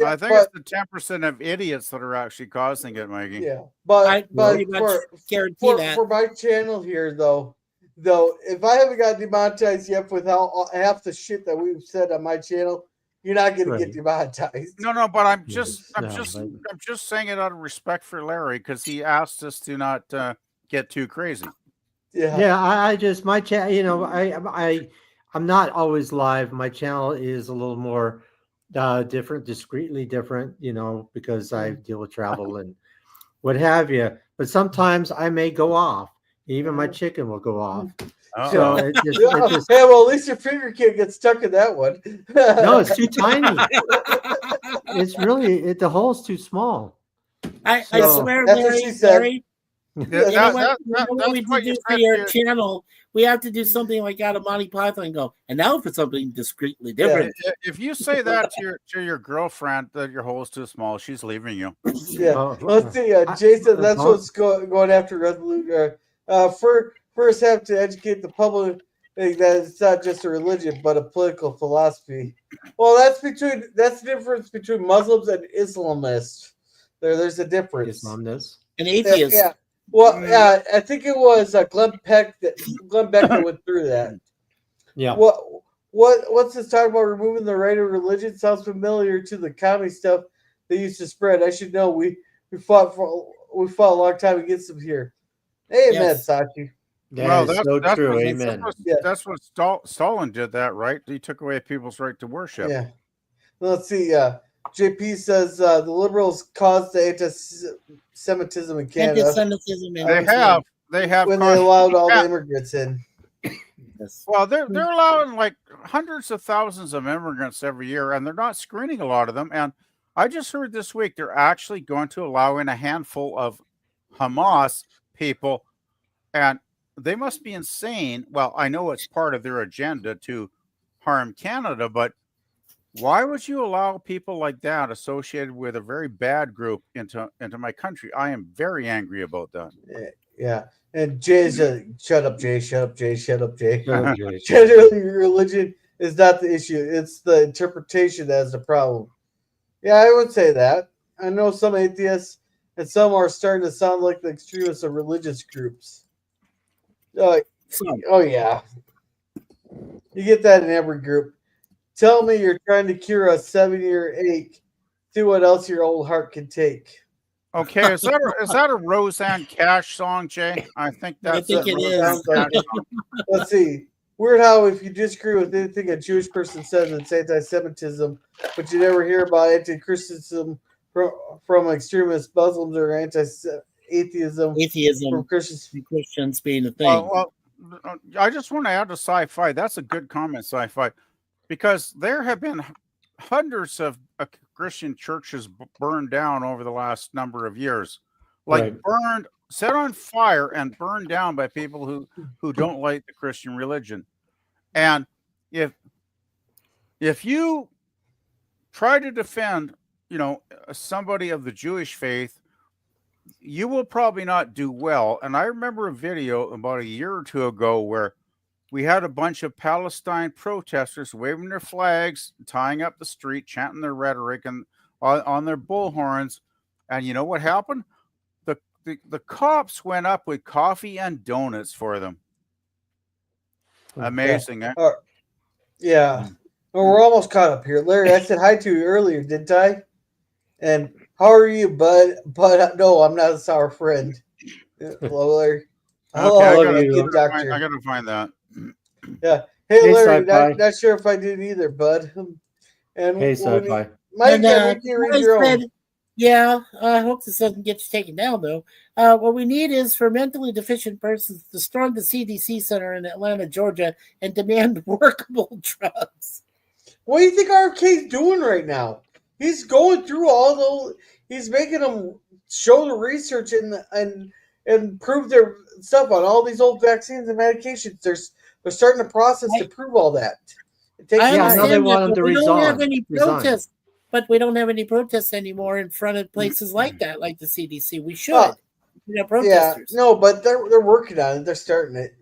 I think it's the 10% of idiots that are actually causing it, Mikey. Yeah, I but pretty much guarantee that. for my channel here though, if I haven't got demonetized yet with half the shit that we've said on my channel, you're not gonna get Right. demonetized. No, but I'm Yes, just no, but- I'm just saying it out of respect for Larry because he asked us to not get too crazy. Yeah, Yeah, I just my channel. I'm not always live. My channel is a little more different, discreetly different. Because I deal with travel and what have you. But sometimes I may go off. Even my chicken will go off. So it just yeah. Well, at least your finger can't get stuck in that one. no, it's too tiny. It's really the hole's too small. I So- swear, That's what Larry, she said. Larry, Yeah, you know that- what, that- you know what that's we what do you for said your to- channel? We have to do something like out of Monty Python and go, and now for something discreetly different. If you say that to your girlfriend that your hole is too small, she's leaving you. Yeah. Oh, Let's see. Jason, that's what's going after Resolute. First, have to educate the public that it's not just a religion, but a political philosophy. Well, that's the difference between Muslims and Islamists. There's a difference. Islamness. An atheist. Yeah. Well, yeah, I think it was Glenn Beck that went through that. Yeah. What's this talk about removing the right of religion? Sounds familiar to the comedy stuff they used to spread. I should know. We fought a long time against them here. Amen, Yes. Sachi. That is so true. what- Amen. That's what Stalin did. That right? He took away people's right to worship. Yeah. Let's see. JP says the liberals caused the anti-Semitism in Canada Anti-Semitism. and- They have when they allowed all the Yeah. immigrants in. Yes. Well, they're allowing like hundreds of thousands of immigrants every year, and they're not screening a lot of them. And I just heard this week they're actually going to allow in a handful of Hamas people, and they must be insane. Well, I know it's part of their agenda to harm Canada, but why would you allow people like that associated with a very bad group into my country? I am very angry about that. Yeah. And Jay's shut up, Jay. Shut up, Jay. Shut up, Jay. Shut up, Jay. Generally, religion is not the issue. It's the interpretation that's the problem. Yeah, I would say that. I know some atheists and some are starting to sound like the extremists of religious groups. Oh yeah. You get that in every group. Tell me you're trying to cure a 7-year ache. See what else your old heart can take. Okay, is that a Roseanne Cash song, Jay? I think that's think it is. Sounds like it. Let's see. Weird how if you disagree with anything a Jewish person says, it's anti-Semitism, but you never hear about anti-Christianism from extremist Muslims or anti-atheism Atheism. from Christians. Christians being a thing. Well, I just want to add to sci-fi. That's a good comment, sci-fi, because there have been hundreds of Christian churches burned down over the last number of years, like Right. set on fire and burned down by people who don't like the Christian religion. And if you try to defend somebody of the Jewish faith, you will probably not do well. And I remember a video about a year or two ago where we had a bunch of Palestine protesters waving their flags, tying up the street, chanting their rhetoric and on their bullhorns. And you know what happened? The cops went up with coffee and donuts for them. Amazing, eh? Yeah. Well, we're almost caught up here. Larry, I said hi to you earlier, didn't I? And how are you, bud? But no, I'm not a sour friend. Hello, Larry. Hello, good doctor. I gotta find that. Yeah. Hey, Larry, not sure if I did either, bud. And hey, Sci-Fi. Mike, you read your own. Yeah, I hope this doesn't get you taken down, though. What we need is for mentally deficient persons to storm the CDC center in Atlanta, Georgia, and demand workable drugs. What do you think RFK's doing right now? He's going through all those. He's making them show the research and prove their stuff on all these old vaccines and medications. They're starting the process to prove all that. It takes now they want him to resign. We don't have any protests. But we don't have any protests anymore in front of places like that, like the CDC. We should. Protesters. Yeah, no, but they're working on it. They're starting it.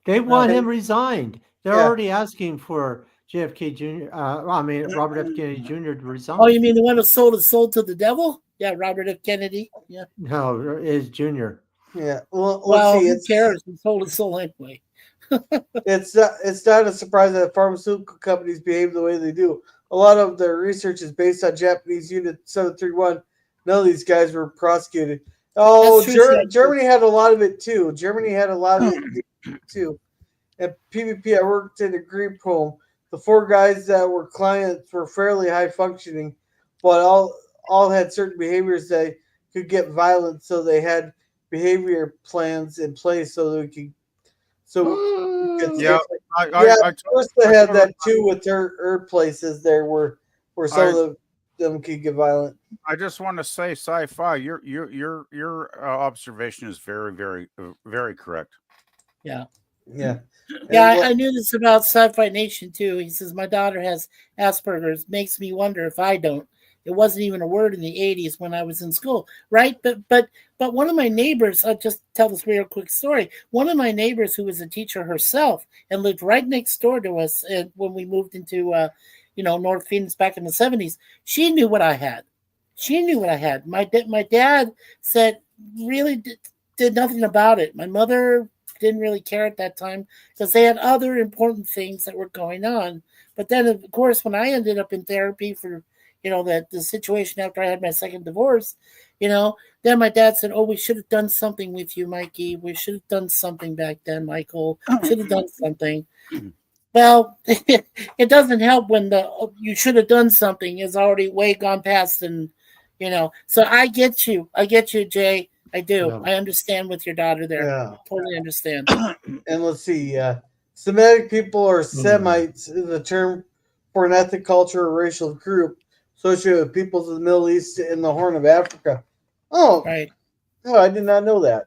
They want him resigned. They're already asking for JFK Jr. Robert F. Kennedy Jr. to resign. Oh, you mean the one who sold his soul to the devil? Yeah, Robert F. Kennedy. Yeah. No, his Jr. Yeah. Well, who cares? He sold his soul anyway. It's not a surprise that pharmaceutical companies behave the way they do. A lot of their research is based on Japanese Unit 731. None of these guys were prosecuted. Oh, Germany had a lot of it too. At PvP, I worked in a group home. The 4 guys that were clients were fairly high functioning, but all had certain behaviors that could get violent. So they had behavior plans in place so that we could. Of course they had that too with their places there where some of them could get violent. I just want to say, Sci-Fi, your observation is very, very, very correct. Yeah. Yeah. I knew this about Sci-Fi Nation too. He says my daughter has Asperger's. Makes me wonder if I don't. It wasn't even a word in the 80s when I was in school, right? But one of my neighbors, I'll just tell this real quick story. One of my neighbors who was a teacher herself and lived right next door to us when we moved into North Phoenix back in the 70s, she knew what I had. My dad said really did nothing about it. My mother didn't really care at that time because they had other important things that were going on. But then, of course, when I ended up in therapy for the situation after I had my second divorce, then my dad said, oh, we should have done something with you, Mikey. We should have done something back then, Michael. Should have done something. Well, it doesn't help when you should have done something is already way gone past. And, so I get you, Jay. I do. Yeah. I understand with your daughter there. Yeah. Totally understand. And let's see. Semitic people or Semites is a term for an ethnic culture or racial group associated with peoples of the Middle East and the Horn of Africa. Oh, right. Oh, I did not know that.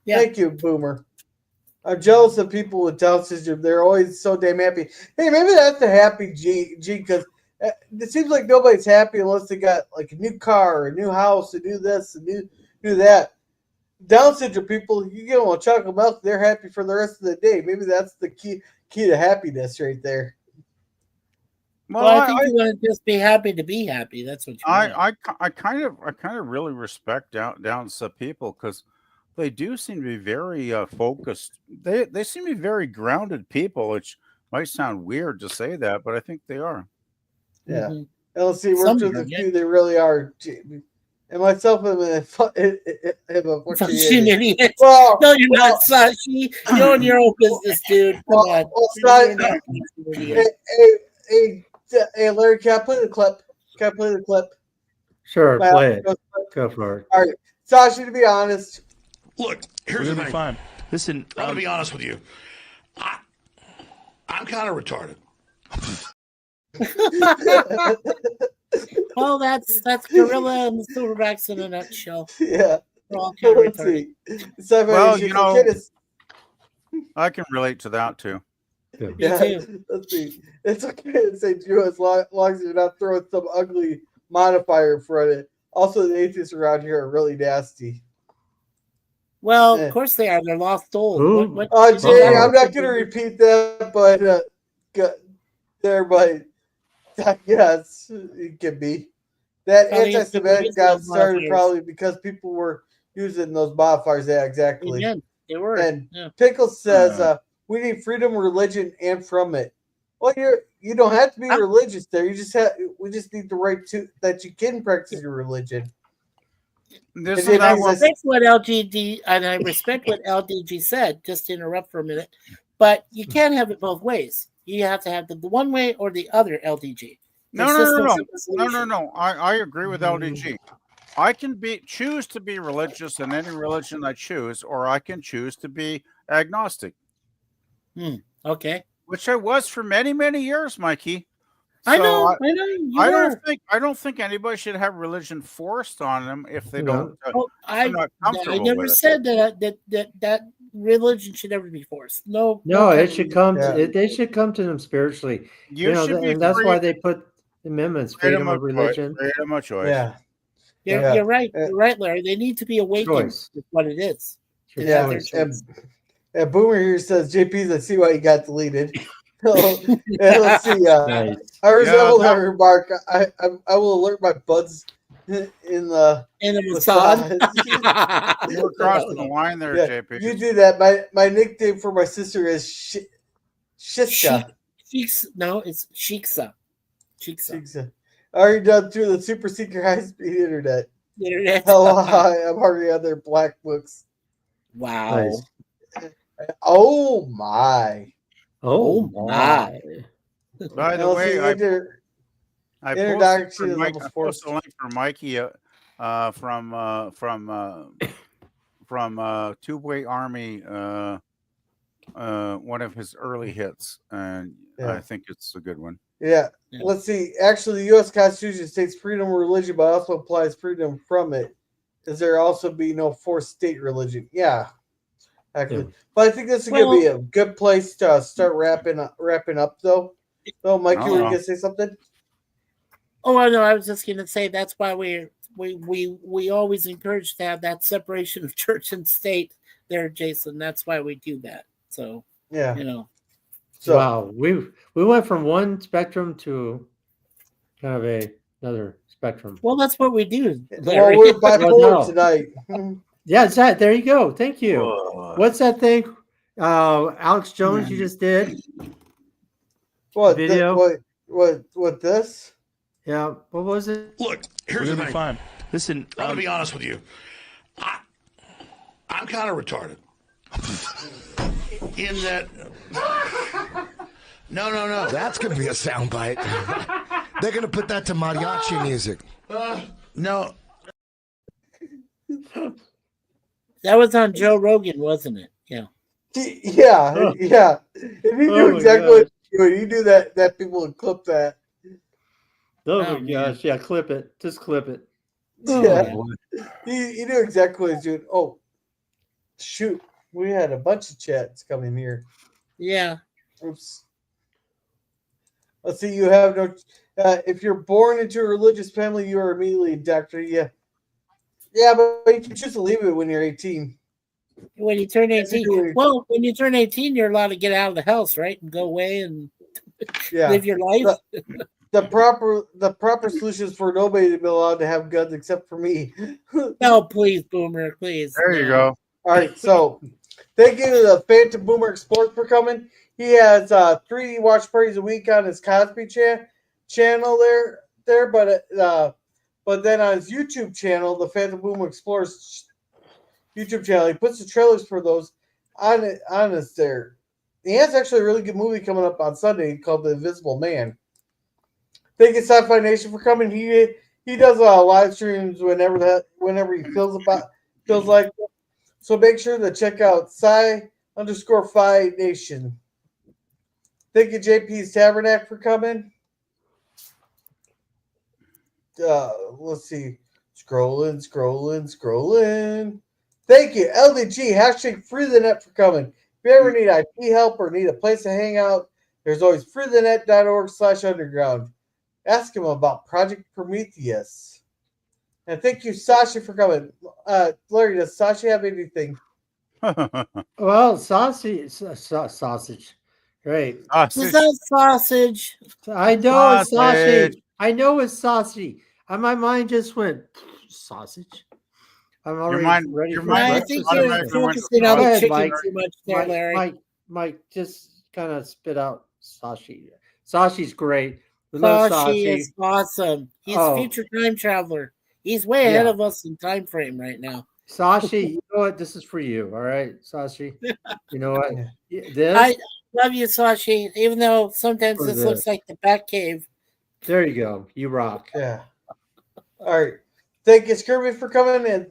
Yeah. Thank you, Boomer. I'm jealous of people with Down syndrome. They're always so damn happy. Hey, maybe that's a happy gene because it seems like nobody's happy unless they got like a new car, a new house, a new this, a new that. Down syndrome people, you give them a chocolate milk, they're happy for the rest of the day. Maybe that's the key to happiness right there. Well, I think you want to just be happy to be happy. That's what you want. I kind of really respect down some people because they do seem to be very focused. They seem to be very grounded people, which might sound weird to say that, but I think they are. Yeah. Mm-hmm. And let's see, we're just a few. They really are. And myself, I'm a fucking idiot. Well, no, you're not, Sashi. You're in your own business, dude. Come on. Hey, Larry, can I play the clip? Sure, play it. Go for it. All right. Sashi, to be honest. Look, here's the thing. Fine. Listen, I'm going to be honest with you. I'm kind of retarded. Well, that's Gorilla and the Silverbacks in a nutshell. Yeah. We're all kind of retarded. Well, I can relate to that too. Yeah. Let's see. It's okay to say Jew as long as you're not throwing some ugly modifier for it. Also, the atheists around here are really nasty. Well, Yeah. of course they are. They're lost old. Who? Jay, I'm not going to repeat that, but yes, it can be. That Probably anti-Semitic got those started modifiers. probably because people were using those modifiers. Yeah, exactly. Amen. They were. And Yeah. Pickles says we need freedom of religion and from it. Well, you don't have to be religious there. We just need the right to that you can practice your religion. This And is I not what respect what LDG said. Just to interrupt for a minute, but you can't have it both ways. You have to have the one way or the other. LDG. No. I agree with LDG. I can choose to be religious in any religion I choose, or I can choose to be agnostic. Okay. Which I was for many, many years, Mikey. So I know. I don't think anybody should have religion forced on them if they don't. I not comfortable never with it. said that religion should never be forced. No, it should come. They should come to them spiritually. And that's why they put amendments: freedom of religion, freedom of choice. Yeah, you're right. You're right, Larry. They need to be awakened. Is what it is. Yeah, and Boomer here says, JP's, I see why he got deleted. Let's see. Nice. I resemble that remark. I will alert my buds in the massage. You're crossing the line there, JP. You do that. My nickname for my sister is Shiska. No, it's Shiksa. Shiksa. Already done through the super secret high speed internet. Hello, hi, I'm hardly on their black books. Wow. Nice. Oh my. Oh my. By the way, I posted a link for Mikey from Two-Way Army, one of his early hits, and I think it's a good one. Yeah. Let's see. Actually, the U.S. Constitution states freedom of religion, but also applies freedom from it. Does there also be no forced state religion? Yeah. Actually. But I think this is going to be a good place to start wrapping up, though. So, Mike, you were going to say something? Oh, I know. I was just going to say that's why we always encourage to have that separation of church and state there, Jason. That's why we do that. So, yeah. So, wow, we went from one spectrum to kind of another spectrum. Well, that's what we do. Well, we're bipolar tonight. Yeah, Zach, there you go. Thank you. What's that thing? Alex Jones, you just did? What video? What this? Yeah. What was it? Look, here's the thing. Fine. Listen, I'm gonna be honest with you. I'm kind of retarded. In that. No. That's gonna be a soundbite. They're gonna put that to mariachi music. No. That was on Joe Rogan, wasn't it? Yeah. Yeah. If you do exactly what you do, that people would clip that. Oh my gosh! Yeah, clip it. Just clip it. Yeah. You do exactly what he's doing. Oh, shoot! We had a bunch of chats coming here. Yeah. Oops. Let's see. You have no. If you're born into a religious family, you are immediately indoctrinated. Yeah, but you can choose to leave it when you're 18. When you turn 18. Well, when you turn 18, you're allowed to get out of the house, right? And go away and live your life. The proper solution is for nobody to be allowed to have guns except for me. No, please, Boomer, please. There you go. All right, so thank you to the Phantom Boomer Explores for coming. He has 3 watch parties a week on his Cosby channel there, but then on his YouTube channel, the Phantom Boomer Explores YouTube channel, he puts the trailers for those on his there. He has actually a really good movie coming up on Sunday called The Invisible Man. Thank you, Sci-Fi Nation, for coming. He does live streams whenever he feels like it. So make sure to check out Sci_Fi Nation. Thank you, JP's Tabernacle, for coming. Let's see. Scrolling. Thank you, LDG, hashtag Free the Net, for coming. If you ever need IT help or need a place to hang out, there's always freethenet.org/underground. ask him about Project Prometheus. And thank you, Sasha, for coming. Larry, does Sasha have anything? Well, sausage. Great. Is that sausage? I know it's sausage. I know it's saucy. And my mind just went sausage. I'm already ready for I breakfast. think you're focusing on the chicken too much there, Larry. Mike, just kind of spit out sashi. Sashi's great. We love Sashi Sashi. is awesome. He's a future time traveler. He's way ahead of us in time frame right now. Sashi, you know what? This is for you. All right, Sashi. You know what? This. I love you, Sashi. Even though sometimes this looks like the Bat Cave. There you go. You rock. Yeah. All right. Thank you, Skirby, for coming in.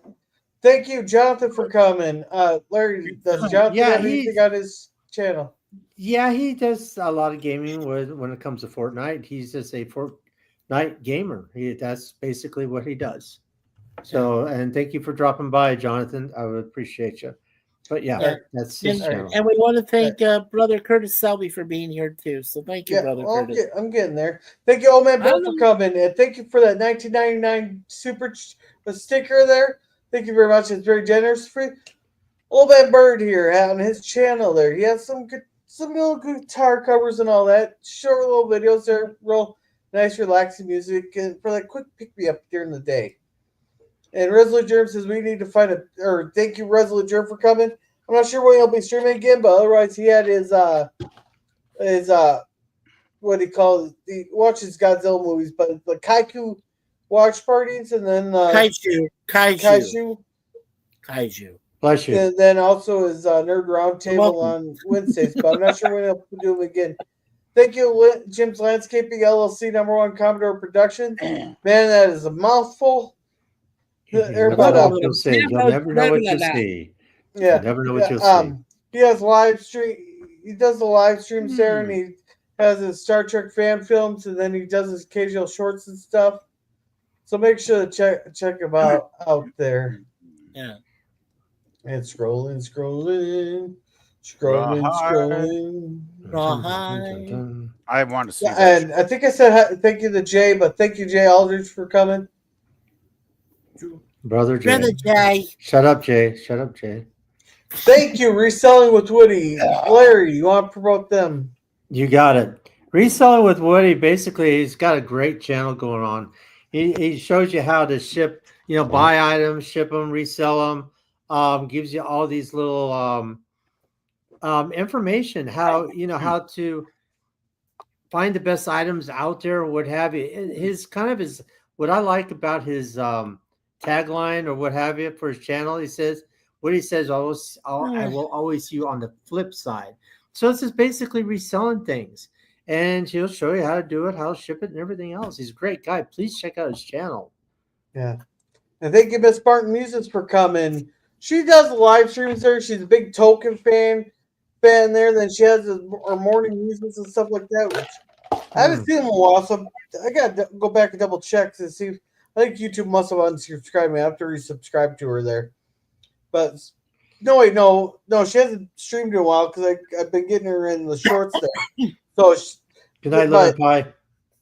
Thank you, Jonathan, for coming. Larry, does Jonathan have anything on his channel? Yeah, he does a lot of gaming when it comes to Fortnite. He's just a Fortnite gamer. That's basically what he does. So, and thank you for dropping by, Jonathan. I would appreciate you. But yeah, that's his channel. And we want to thank Brother Curtis Selby for being here too. So thank you, Brother Curtis. I'm getting there. Thank you, Old Man Bill, for coming. And thank you for that 1999 super sticker there. Thank you very much. It's very generous. Free. Old Man Bird here on his channel there. He has some little guitar covers and all that. Short little videos there. Real nice, relaxing music. And for that quick pick-me-up during the day. And Resolute Germ says we need to find thank you, Resolute Germ, for coming. I'm not sure when he'll be streaming again, but otherwise he had his what he calls he watches Godzilla movies, but the Kaiku watch parties and then Kaiju. Bless you. And then also his Nerd Roundtable on Wednesdays, but I'm not sure when he'll do them again. Thank you, Jim's Landscaping LLC, #1 Commodore Production. Man, that is a mouthful. You'll never know what you'll see. You'll never know what you'll see. Yeah, You'll never know what you'll see. He has live stream. He does the live streams there, and he has his Star Trek fan films, and then he does his occasional shorts and stuff. So make sure to check him out there. Yeah. And scrolling. I want to see that. And I think I said thank you to Jay, but thank you, Jay Aldridge, for coming. Brother Jay. Shut up, Jay. Thank you, Reselling with Woody. Larry, you want to promote them? You got it. Reselling with Woody, basically, he's got a great channel going on. He shows you how to ship, buy items, ship them, resell them. Gives you all these little information, how to find the best items out there, or what have you. What I like about his tagline or what have you for his channel, he says, I will always see you on the flip side. So it's just basically reselling things. And he'll show you how to do it, how to ship it, and everything else. He's a great guy. Please check out his channel. Yeah. And thank you, Miss Spartan Music, for coming. She does live streams there. She's a big Token fan there. Then she has her morning music and stuff like that, which I haven't seen in a while. So I got to go back and double check to see. I think YouTube must have unsubscribed me after we subscribed to her there. But no, she hasn't streamed in a while because I've been getting her in the shorts there. So good night, Little Pie.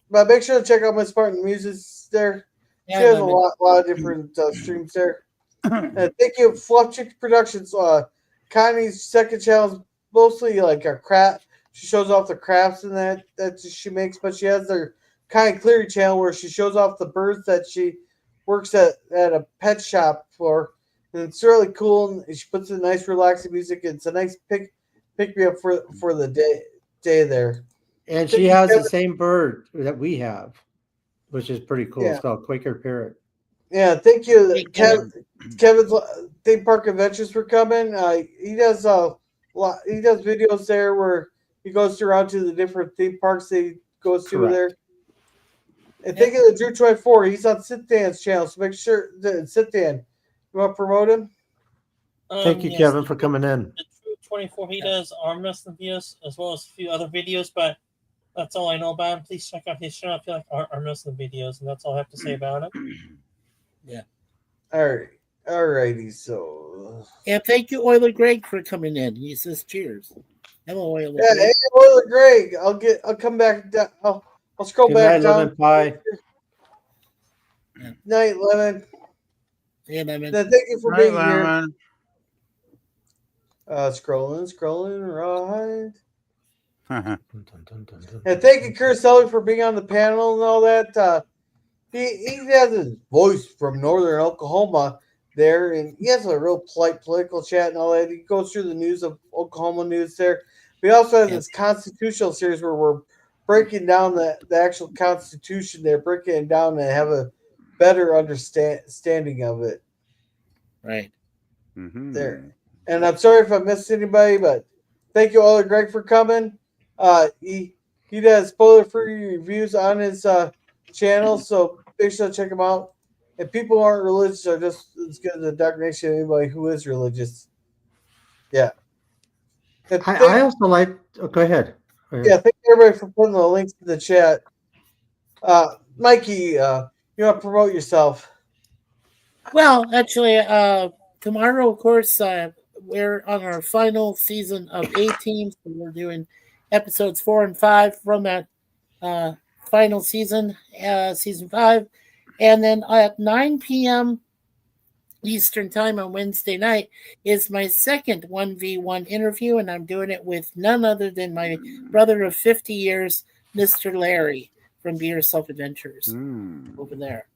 But make sure to check out my Spartan Music there. She has a lot of different streams there. Thank you, Fluff Chick Productions. Connie's second channel is mostly like a craft. She shows off the crafts and that she makes, but she has her Connie Cleary channel where she shows off the birds that she works at a pet shop for. And it's really cool. And she puts in nice, relaxing music. It's a nice pick me up for the day there. And she has the same bird that we have, which is pretty cool. Yeah. It's called Quaker Parrot. Yeah, thank you, Kevin's Theme Park Adventures, for coming. He does videos there where he goes around to the different theme parks that he goes to there. And thank you to Drew 24. He's on Sithan's channel, so make sure that Sithan. You want to promote him? Thank you, Kevin, for coming in. Drew 24. He does arm wrestling videos as well as a few other videos, but that's all I know about him. Please check out his channel if you like arm wrestling videos, and that's all I have to say about it. Yeah. All righty. So. And thank you, Oiler Greg, for coming in. He says cheers. Hello, Oiler. Yeah, hey, Oiler Greg. I'll come back. I'll I'll scroll Good back night, down. Lemon Pie. Night, Lemon. Yeah, Lemon. Then thank you for Night, being here. Lemon. Scrolling, right. And thank you, Kurselli, for being on the panel and all that. He has his voice from northern Oklahoma there, and he has a real polite political chat and all that. He goes through the news of Oklahoma news there. We also have this constitutional series where we're breaking down the actual Constitution there, breaking it down and have a better understanding of it. Right. There. And I'm sorry if I missed anybody, but thank you, all, Greg, for coming. He does spoiler-free reviews on his channel, so make sure to check him out. And people who aren't religious are just as good as the Dark Nation anybody who is religious. Yeah. I also like. Oh, go ahead. Yeah, thank you everybody for putting the links in the chat. Mikey, you want to promote yourself? Well, actually, tomorrow, of course, we're on our final season of A-Team, so we're doing episodes 4 and 5 from that final season, season 5. And then at 9 p.m. Eastern Time on Wednesday night is my second 1v1 interview, and I'm doing it with none other than my brother of 50 years, Mr. Larry from Be Yourself Adventures over there.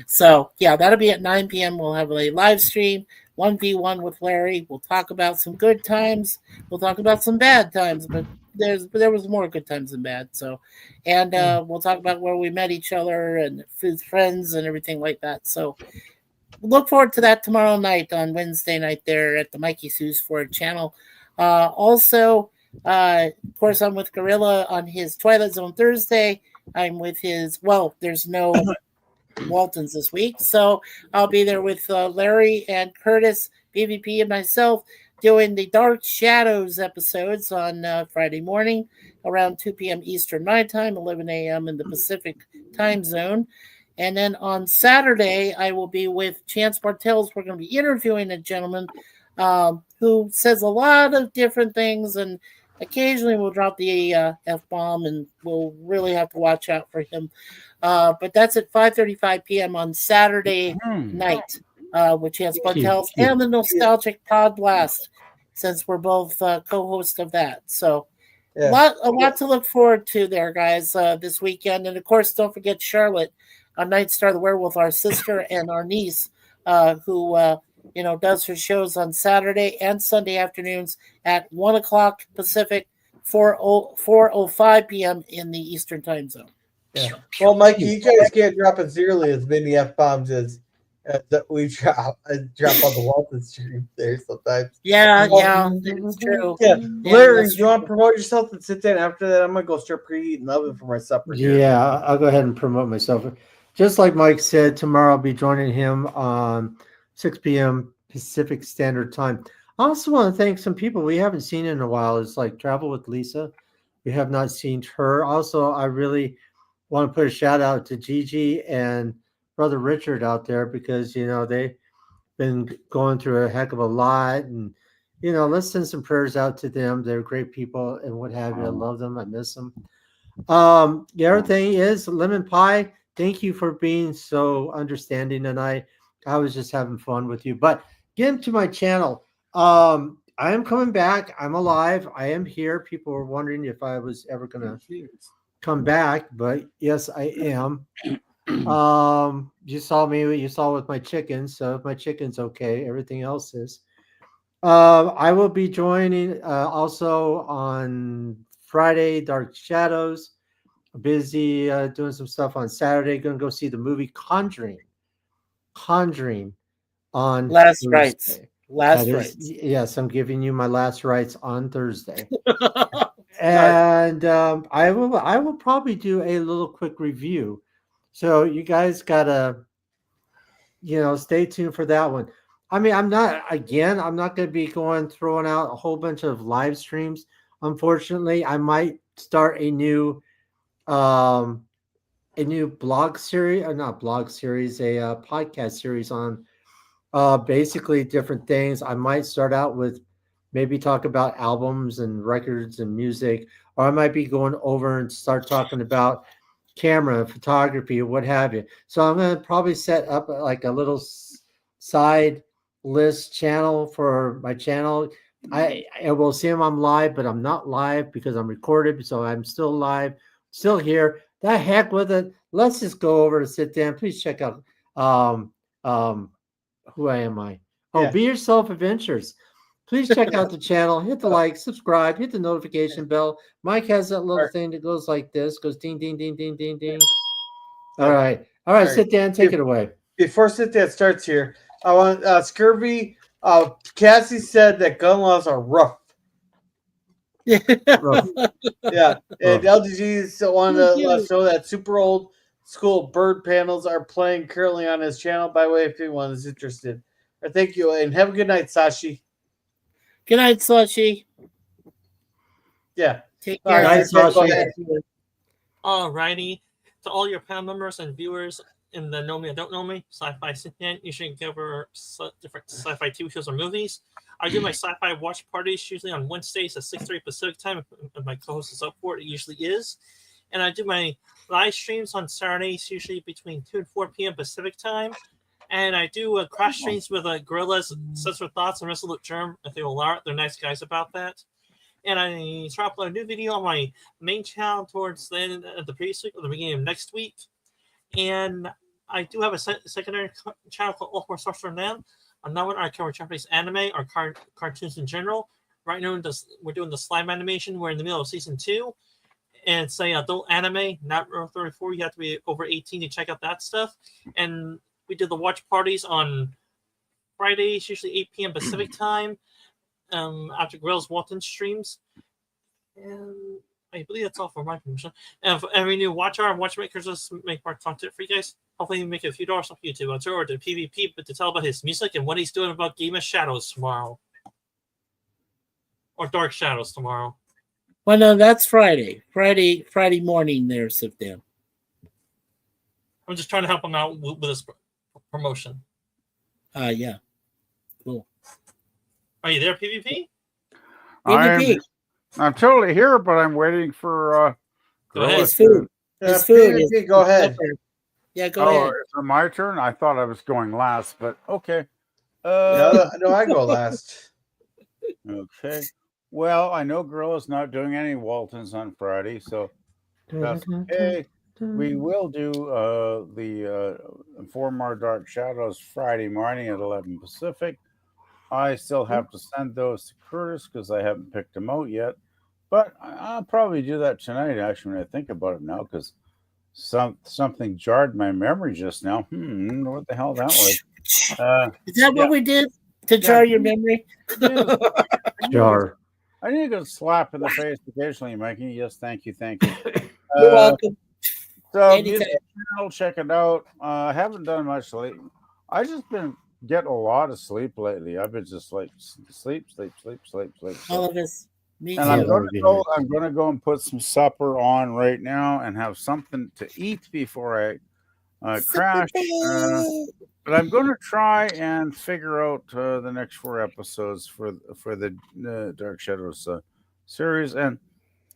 So, yeah, that'll be at 9 p.m. We'll have a live stream, 1v1 with Larry. We'll talk about some good times. We'll talk about some bad times, but there was more good times than bad. So, and we'll talk about where we met each other and friends and everything like that. So, look forward to that tomorrow night on Wednesday night there at the Mikey Sue's Ford channel. Also, of course, I'm with Gorilla on his Twilight Zone Thursday. I'm with there's no Waltons this week, so I'll be there with Larry and Curtis, BVP, and myself doing the Dark Shadows episodes on Friday morning around 2 p.m. Eastern My Time, 11 a.m. in the Pacific time zone. And then on Saturday, I will be with Chance Bartels. We're going to be interviewing a gentleman who says a lot of different things, and occasionally we'll drop the F-bomb, and we'll really have to watch out for him. But that's at 5:35 p.m. on Saturday night with Chance Bartels and the Nostalgic Pod Blast, since we're both co-hosts of that. So a lot to look forward to there, guys, this weekend. And, of course, don't forget Charlotte on Night Star the Werewolf, our sister and our niece, who does her shows on Saturday and Sunday afternoons at 1 o'clock Pacific, 4:05 p.m. in the Eastern Time Zone. Yeah. Well, Mikey, you guys can't drop as nearly as many F-bombs as that we drop on the Walton stream there sometimes. Yeah, it's true. Yeah. Larry, you want to promote yourself and sit down? After that, I'm going to go start preheating the oven for my supper. Yeah, I'll go ahead and promote myself. Just like Mike said, tomorrow I'll be joining him on 6 p.m. Pacific Standard Time. I also want to thank some people we haven't seen in a while. It's like Travel with Lisa. We have not seen her. Also, I really want to put a shout out to Gigi and Brother Richard out there, because, they've been going through a heck of a lot. And, let's send some prayers out to them. They're great people and what have you. I love them. I miss them. The other thing is, Lemon Pie, thank you for being so understanding tonight. I was just having fun with you. But get to my channel. I am coming back. I'm alive. I am here. People were wondering if I was ever going to come back, but yes, I am. You saw me. You saw with my chickens. So if my chicken's okay, everything else is. I will be joining also on Friday, Dark Shadows. Busy doing some stuff on Saturday. Going to go see the movie Conjuring on Last Thursday. Rites. Last Rites. Yes, I'm giving you my last rites on Thursday. And I will probably do a little quick review. So you guys gotta, stay tuned for that one. I mean, I'm not going to be throwing out a whole bunch of live streams. Unfortunately, I might start a new blog series, or not blog series, a podcast series on basically different things. I might start out with maybe talk about albums and records and music, or I might be going over and start talking about camera, photography, or what have you. So I'm going to probably set up like a little side list channel for my channel. I will see them I'm live, but I'm not live because I'm recorded. So I'm still live, still here. The heck with it. Let's just go over to sit down. Please check out who am I? Oh, Yeah. Be Yourself Adventures. Please check out the channel. Hit the like, subscribe, hit the notification bell. Mike has that little thing that goes like this, goes ding, ding, ding, ding, ding, ding. All right. All right, sit down, take it away. Before sit down starts here, I want Scurvy. Cassie said that gun laws are rough. Rough. Yeah, and Rough. LGG wanted to let us know that super old school bird panels are playing currently on his channel. By the way, if anyone is interested, thank you and have a good night, Sashi. Good night, Sashi. Yeah, take All care. right, Sashi. Alrighty, to all your panel members and viewers in the Know Me or Don't Know Me Sci-Fi Sit-Down, you should cover different sci-fi TV shows or movies. I do my sci-fi watch parties usually on Wednesdays at 6:30 Pacific time. If my co-host is up for it, it usually is. And I do my live streams on Saturdays, usually between 2 and 4 p.m. Pacific time. And I do cross streams with Gorillas, Sets for Thoughts, and Resolute Germ if they will allow it. They're nice guys about that. And I try to upload a new video on my main channel towards the end of the previous week or the beginning of next week. And I do have a secondary channel called All for Sorcerer Now. On that one, I cover Japanese anime or cartoons in general. Right now, we're doing the slime animation. We're in the middle of season 2. And it's an adult anime, not 34. You have to be over 18 to check out that stuff. And we do the watch parties on Fridays, usually 8 p.m. Pacific time, after Grills Walton streams. And I believe that's all for my permission. And for every new watcher and watchmakers, just make more content for you guys. Hopefully, make a few dollars off YouTube. I'll turn over to PvP, but to tell about his music and what he's doing about Game of Shadows tomorrow. Or Dark Shadows tomorrow. Well, no, that's Friday. Friday morning there, sit down. I'm just trying to help him out with his promotion. Yeah. Cool. Are you there, PvP? I'm totally here, but I'm waiting for Go ahead. His food. His food PvP, go ahead. Yeah, go ahead. Is it my turn? I thought I was going last, but okay. No, I go last. Okay. Well, I know Gorilla's not doing any Waltons on Friday, so that's okay. We will do the Inform Our Dark Shadows Friday morning at 11 Pacific. I still have to send those to Curtis because I haven't picked them out yet. But I'll probably do that tonight, actually, when I think about it now, because something jarred my memory just now. What the hell that was? Is that what we did to jar your memory? Jar. I need a slap in the face occasionally, Mikey. Yes, thank you. You're welcome. So, music channel, check it out. I haven't done much lately. I just been getting a lot of sleep lately. I've been just like sleep. All of us. Me and too. I'm gonna go and put some supper on right now and have something to eat before I crash. But I'm going to try and figure out the next 4 episodes for the Dark Shadows series, and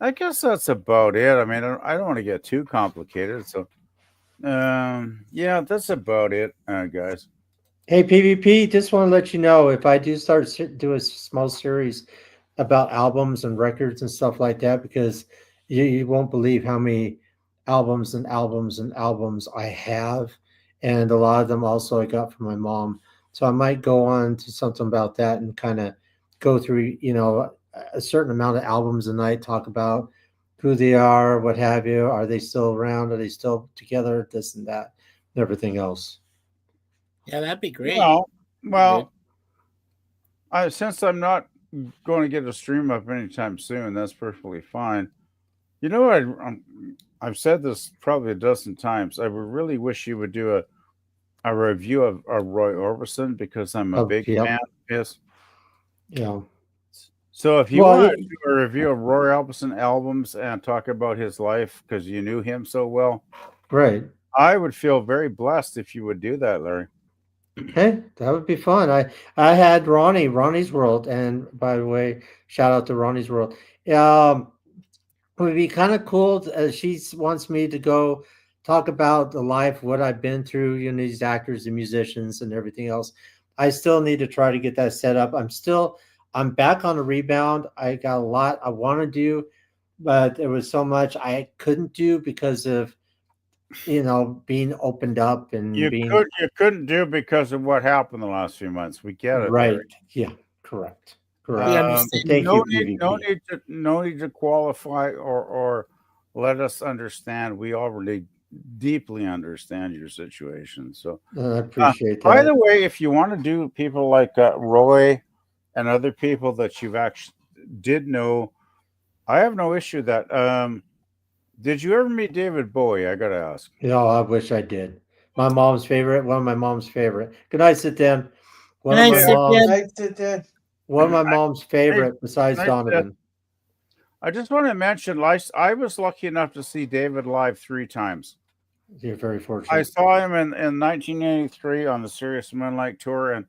I guess that's about it. I mean, I don't want to get too complicated, so yeah, that's about it, guys. Hey, PvP, just want to let you know if I do start do a small series about albums and records and stuff like that, because you won't believe how many albums I have. And a lot of them also I got from my mom. So I might go on to something about that and kind of go through, a certain amount of albums a night, talk about who they are, what have you. Are they still around? Are they still together? This and that, and everything else. Yeah, that'd be great. Well, since I'm not going to get a stream up anytime soon, that's perfectly fine. You know what? I've said this probably a dozen times. I would really wish you would do a review of Roy Orbison, because I'm a big fan of his. Yeah. So if you want to do a review of Roy Orbison albums and talk about his life because you knew him so well, right? I would feel very blessed if you would do that, Larry. Hey, that would be fun. I had Ronnie's World, and by the way, shout out to Ronnie's World. It would be kind of cool. She wants me to go talk about the life, what I've been through, these actors and musicians and everything else. I still need to try to get that set up. I'm back on a rebound. I got a lot I want to do, but there was so much I couldn't do because of, being opened up and You being couldn't do because of what happened the last few months. We get it, right. Larry. Yeah, correct. We Correct. understand. Thank you, No need to qualify or let us understand. We already deeply understand your situation. So, I appreciate by that. the way, if you want to do people like Roy and other people that you've actually did know, I have no issue that. Did you ever meet David Bowie? I gotta ask. I wish I did. My mom's favorite, one of my mom's favorite. Good night, sit down. One Good of night, my sit mom's down. I did that. one of my mom's favorite besides I, Donovan. I just want to mention, I was lucky enough to see David live 3 times. You're very I fortunate. saw him in 1983 on the Serious Moonlight tour, and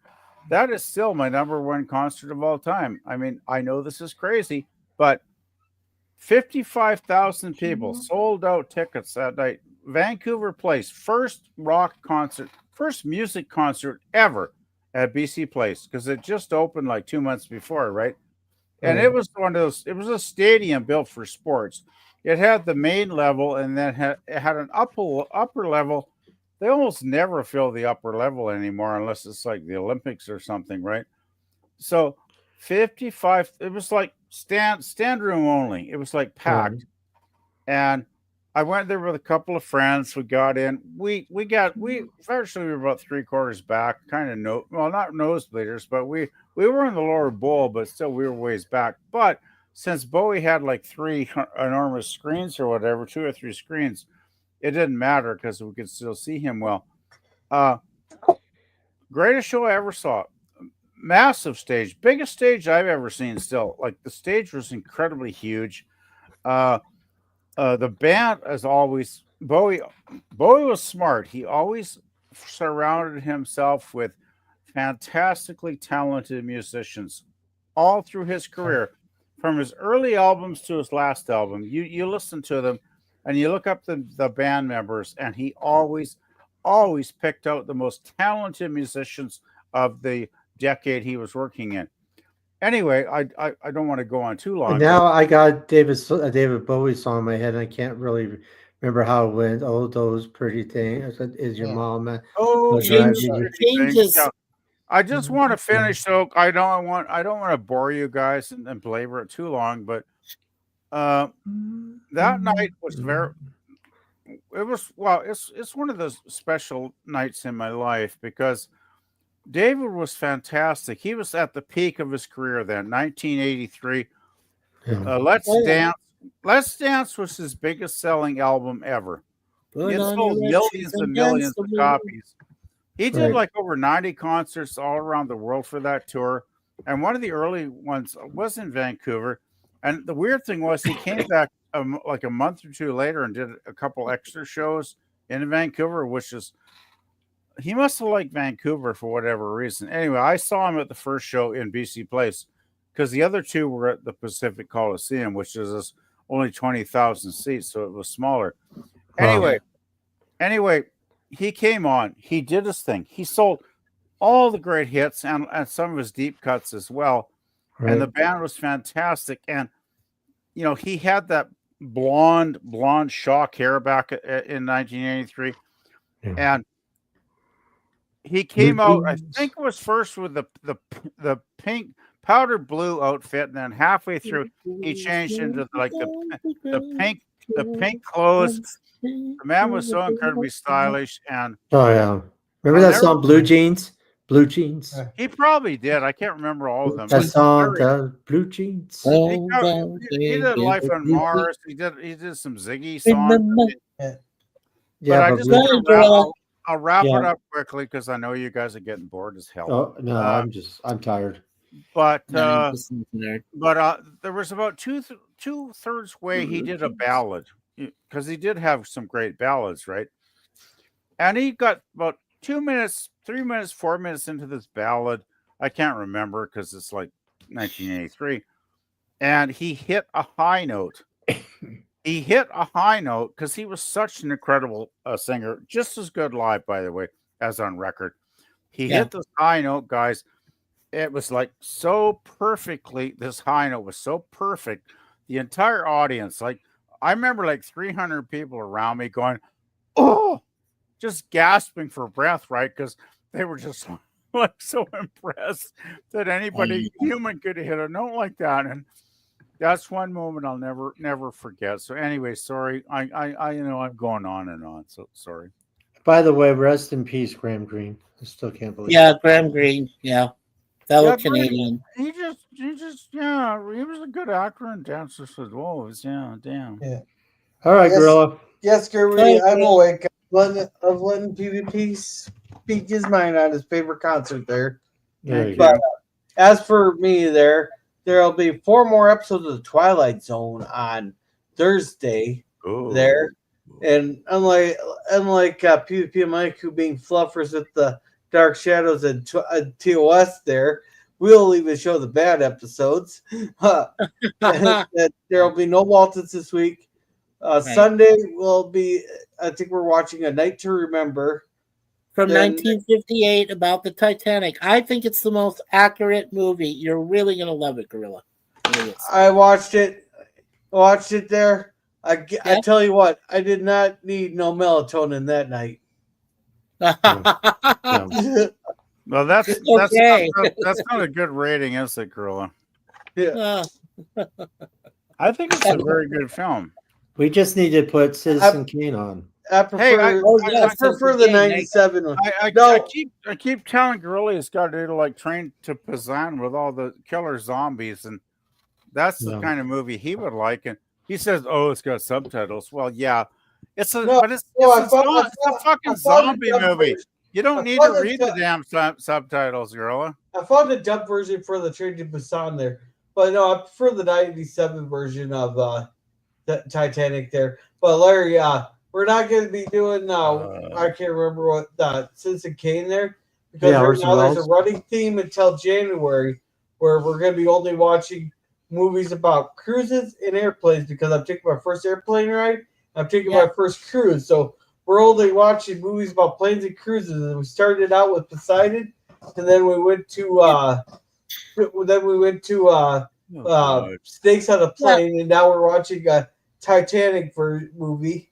that is still my number one concert of all time. I mean, I know this is crazy, but 55,000 people sold out tickets that night. Vancouver Place, first rock concert, first music concert ever at BC Place, because it just opened like 2 months before, right? And it was one of those. It was a stadium built for sports. It had the main level, and then it had an upper level. They almost never fill the upper level anymore, unless it's like the Olympics or something, right? So 55. It was like stand room only. It was like packed, and I went there with a couple of friends. We got in. We virtually were about 3/4 back, kind of not nosebleeders, but we were in the lower bowl, but still we were ways back. But since Bowie had like 3 enormous screens or whatever, 2 or 3 screens, it didn't matter because we could still see him well. Greatest show I ever saw. Massive stage, biggest stage I've ever seen. Still, like the stage was incredibly huge. The band, as always, Bowie was smart. He always surrounded himself with fantastically talented musicians all through his career, from his early albums to his last album. You listen to them and you look up the band members, and he always picked out the most talented musicians of the decade he was working in. Anyway, I don't want to go on too long. And now I got David Bowie song in my head, and I can't really remember how it went. Oh, those pretty things. Is your mom? Oh, changes. Yeah. I just want to finish, so I don't want to bore you guys and belabor it too long. But that night was it's one of those special nights in my life because David was fantastic. He was at the peak of his career then, 1983. Let's Dance was his biggest selling album ever. It sold millions and millions of copies. He did like over 90 concerts all around the world for that tour. And one of the early ones was in Vancouver. And the weird thing was he came back like a month or two later and did a couple extra shows in Vancouver, which is, he must have liked Vancouver for whatever reason. Anyway, I saw him at the first show in BC Place because the other two were at the Pacific Coliseum, which is only 20,000 seats, so it was smaller. Anyway, he came on. He did his thing. He sold all the great hits and some of his deep cuts as well. Right. And the band was fantastic. And, he had that blonde shock hair back in 1983. Yeah. And he came out, I think it was first with the pink powder blue outfit, and then halfway through he changed into like the pink clothes. The man was so incredibly stylish, and remember that song Blue Jeans? Blue Jeans. He probably did. I can't remember all of them. That song, Blue Jeans. He did Life on Mars. He did some Ziggy songs. Yeah, but I just I'll wrap it up quickly because I know you guys are getting bored as hell. Oh no, I'm tired. But there was about two-thirds way he did a ballad because he did have some great ballads, right? And he got about 2 minutes, 3 minutes, 4 minutes into this ballad. I can't remember because it's like 1983. And he hit a high note. He hit a high note because he was such an incredible singer, just as good live, by the way, as on record. He hit this high note, guys. It was like so perfectly, this high note was so perfect. The entire audience, like, I remember like 300 people around me going, oh, just gasping for breath, right? Because they were just like so impressed that anybody human could hit a note like that. And that's one moment I'll never forget. So anyway, sorry. I I'm going on and on. So sorry. By the way, rest in peace, Graham Greene. I still can't believe Yeah, Graham Greene. Yeah. Fellow Yeah, Canadian. He just, yeah, he was a good actor and dancer for the Wolves. Yeah, damn. Yeah. All right, Yes. Gorilla. Yes, Gary, I'm awake. Of letting PvP speak his mind on his favorite concert there. There you But go. as for me, there'll be 4 more episodes of the Twilight Zone on Thursday. Ooh. There, and unlike PvP and Mike, who being fluffers with the Dark Shadows and TOS, we'll even show the bad episodes. That there'll be no Waltons this week. Sunday will be, I think we're watching A Night to Remember from 1958 about the Titanic. I think it's the most accurate movie. You're really going to love it, Gorilla. I watched it there. I tell you what, I did not need no melatonin that night. Well, that's okay. that's not a good rating, is it, Gorilla? Yeah. I think it's a very good film. We just need to put Citizen Kane on. I prefer, I prefer the 97 one. I keep telling Gorilla he's got to do like Train to Busan with all the killer zombies, and that's the kind of movie he would like. And he says, "Oh, it's got subtitles." Well, yeah, it's a fucking zombie movie. You don't need to read the damn subtitles, Gorilla. I found a dub version for the Train to Busan there, but no, I prefer the 97 version of the Titanic there. But Larry, we're not going to be doing I can't remember what Citizen Kane there, because right now there's a running theme until January where we're going to be only watching movies about cruises and airplanes, because I'm taking my first airplane ride. I'm taking my first cruise, so we're only watching movies about planes and cruises. And we started out with Poseidon, and then we went to Snakes on a Plane, and now we're watching a Titanic movie.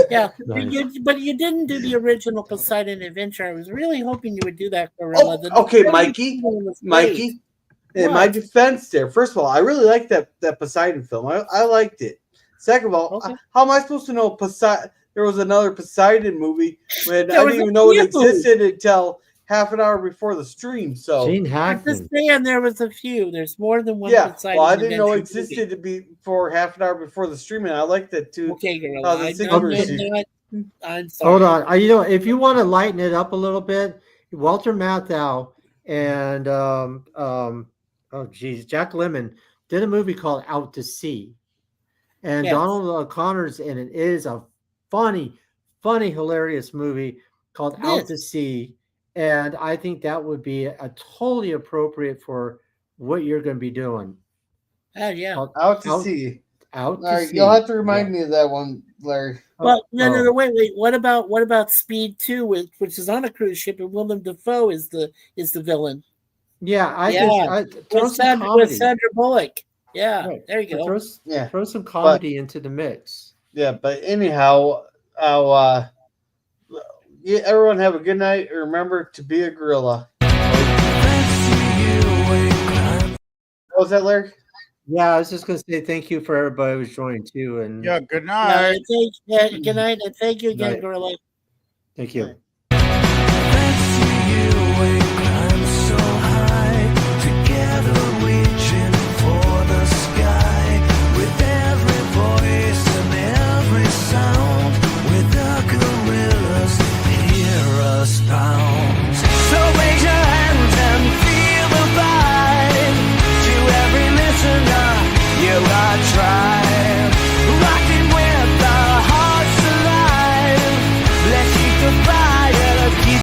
Yeah, but you didn't do the original Poseidon Adventure. I was really hoping you would do that, Gorilla. Okay, Mikey. In my defense there, first of all, I really liked that Poseidon film. I liked it. Second of all, how am I supposed to know Poseidon? There was another Poseidon movie when I didn't even know it existed until half an hour before the stream. So Gene Hackman. I'm just saying there was a few. There's more than one. Poseidon. Well, I didn't know it existed to be for half an hour before the stream, and I liked that too. Okay, Gorilla. I'm sorry. Hold on. If you want to lighten it up a little bit, Walter Matthau and Jack Lemmon did a movie called Out to Sea, and Donald O'Connor's in it. It is a funny, hilarious movie called Out to Sea. And I think that would be a totally appropriate for what you're going to be doing. Yeah. Out to Sea. Out to Sea. You'll have to remind me of that one, Larry. Well, no, wait. What about Speed 2, which is on a cruise ship, and Willem Dafoe is the villain? Yeah, with Sandra Bullock. Yeah, there you go. Throw some comedy into the mix. Yeah, but anyhow, everyone have a good night. Remember to be a gorilla. What was that, Larry? Yeah, I was just going to say thank you for everybody who's joining too. And good night. Good night, and thank you again, Gorilla. Thank you.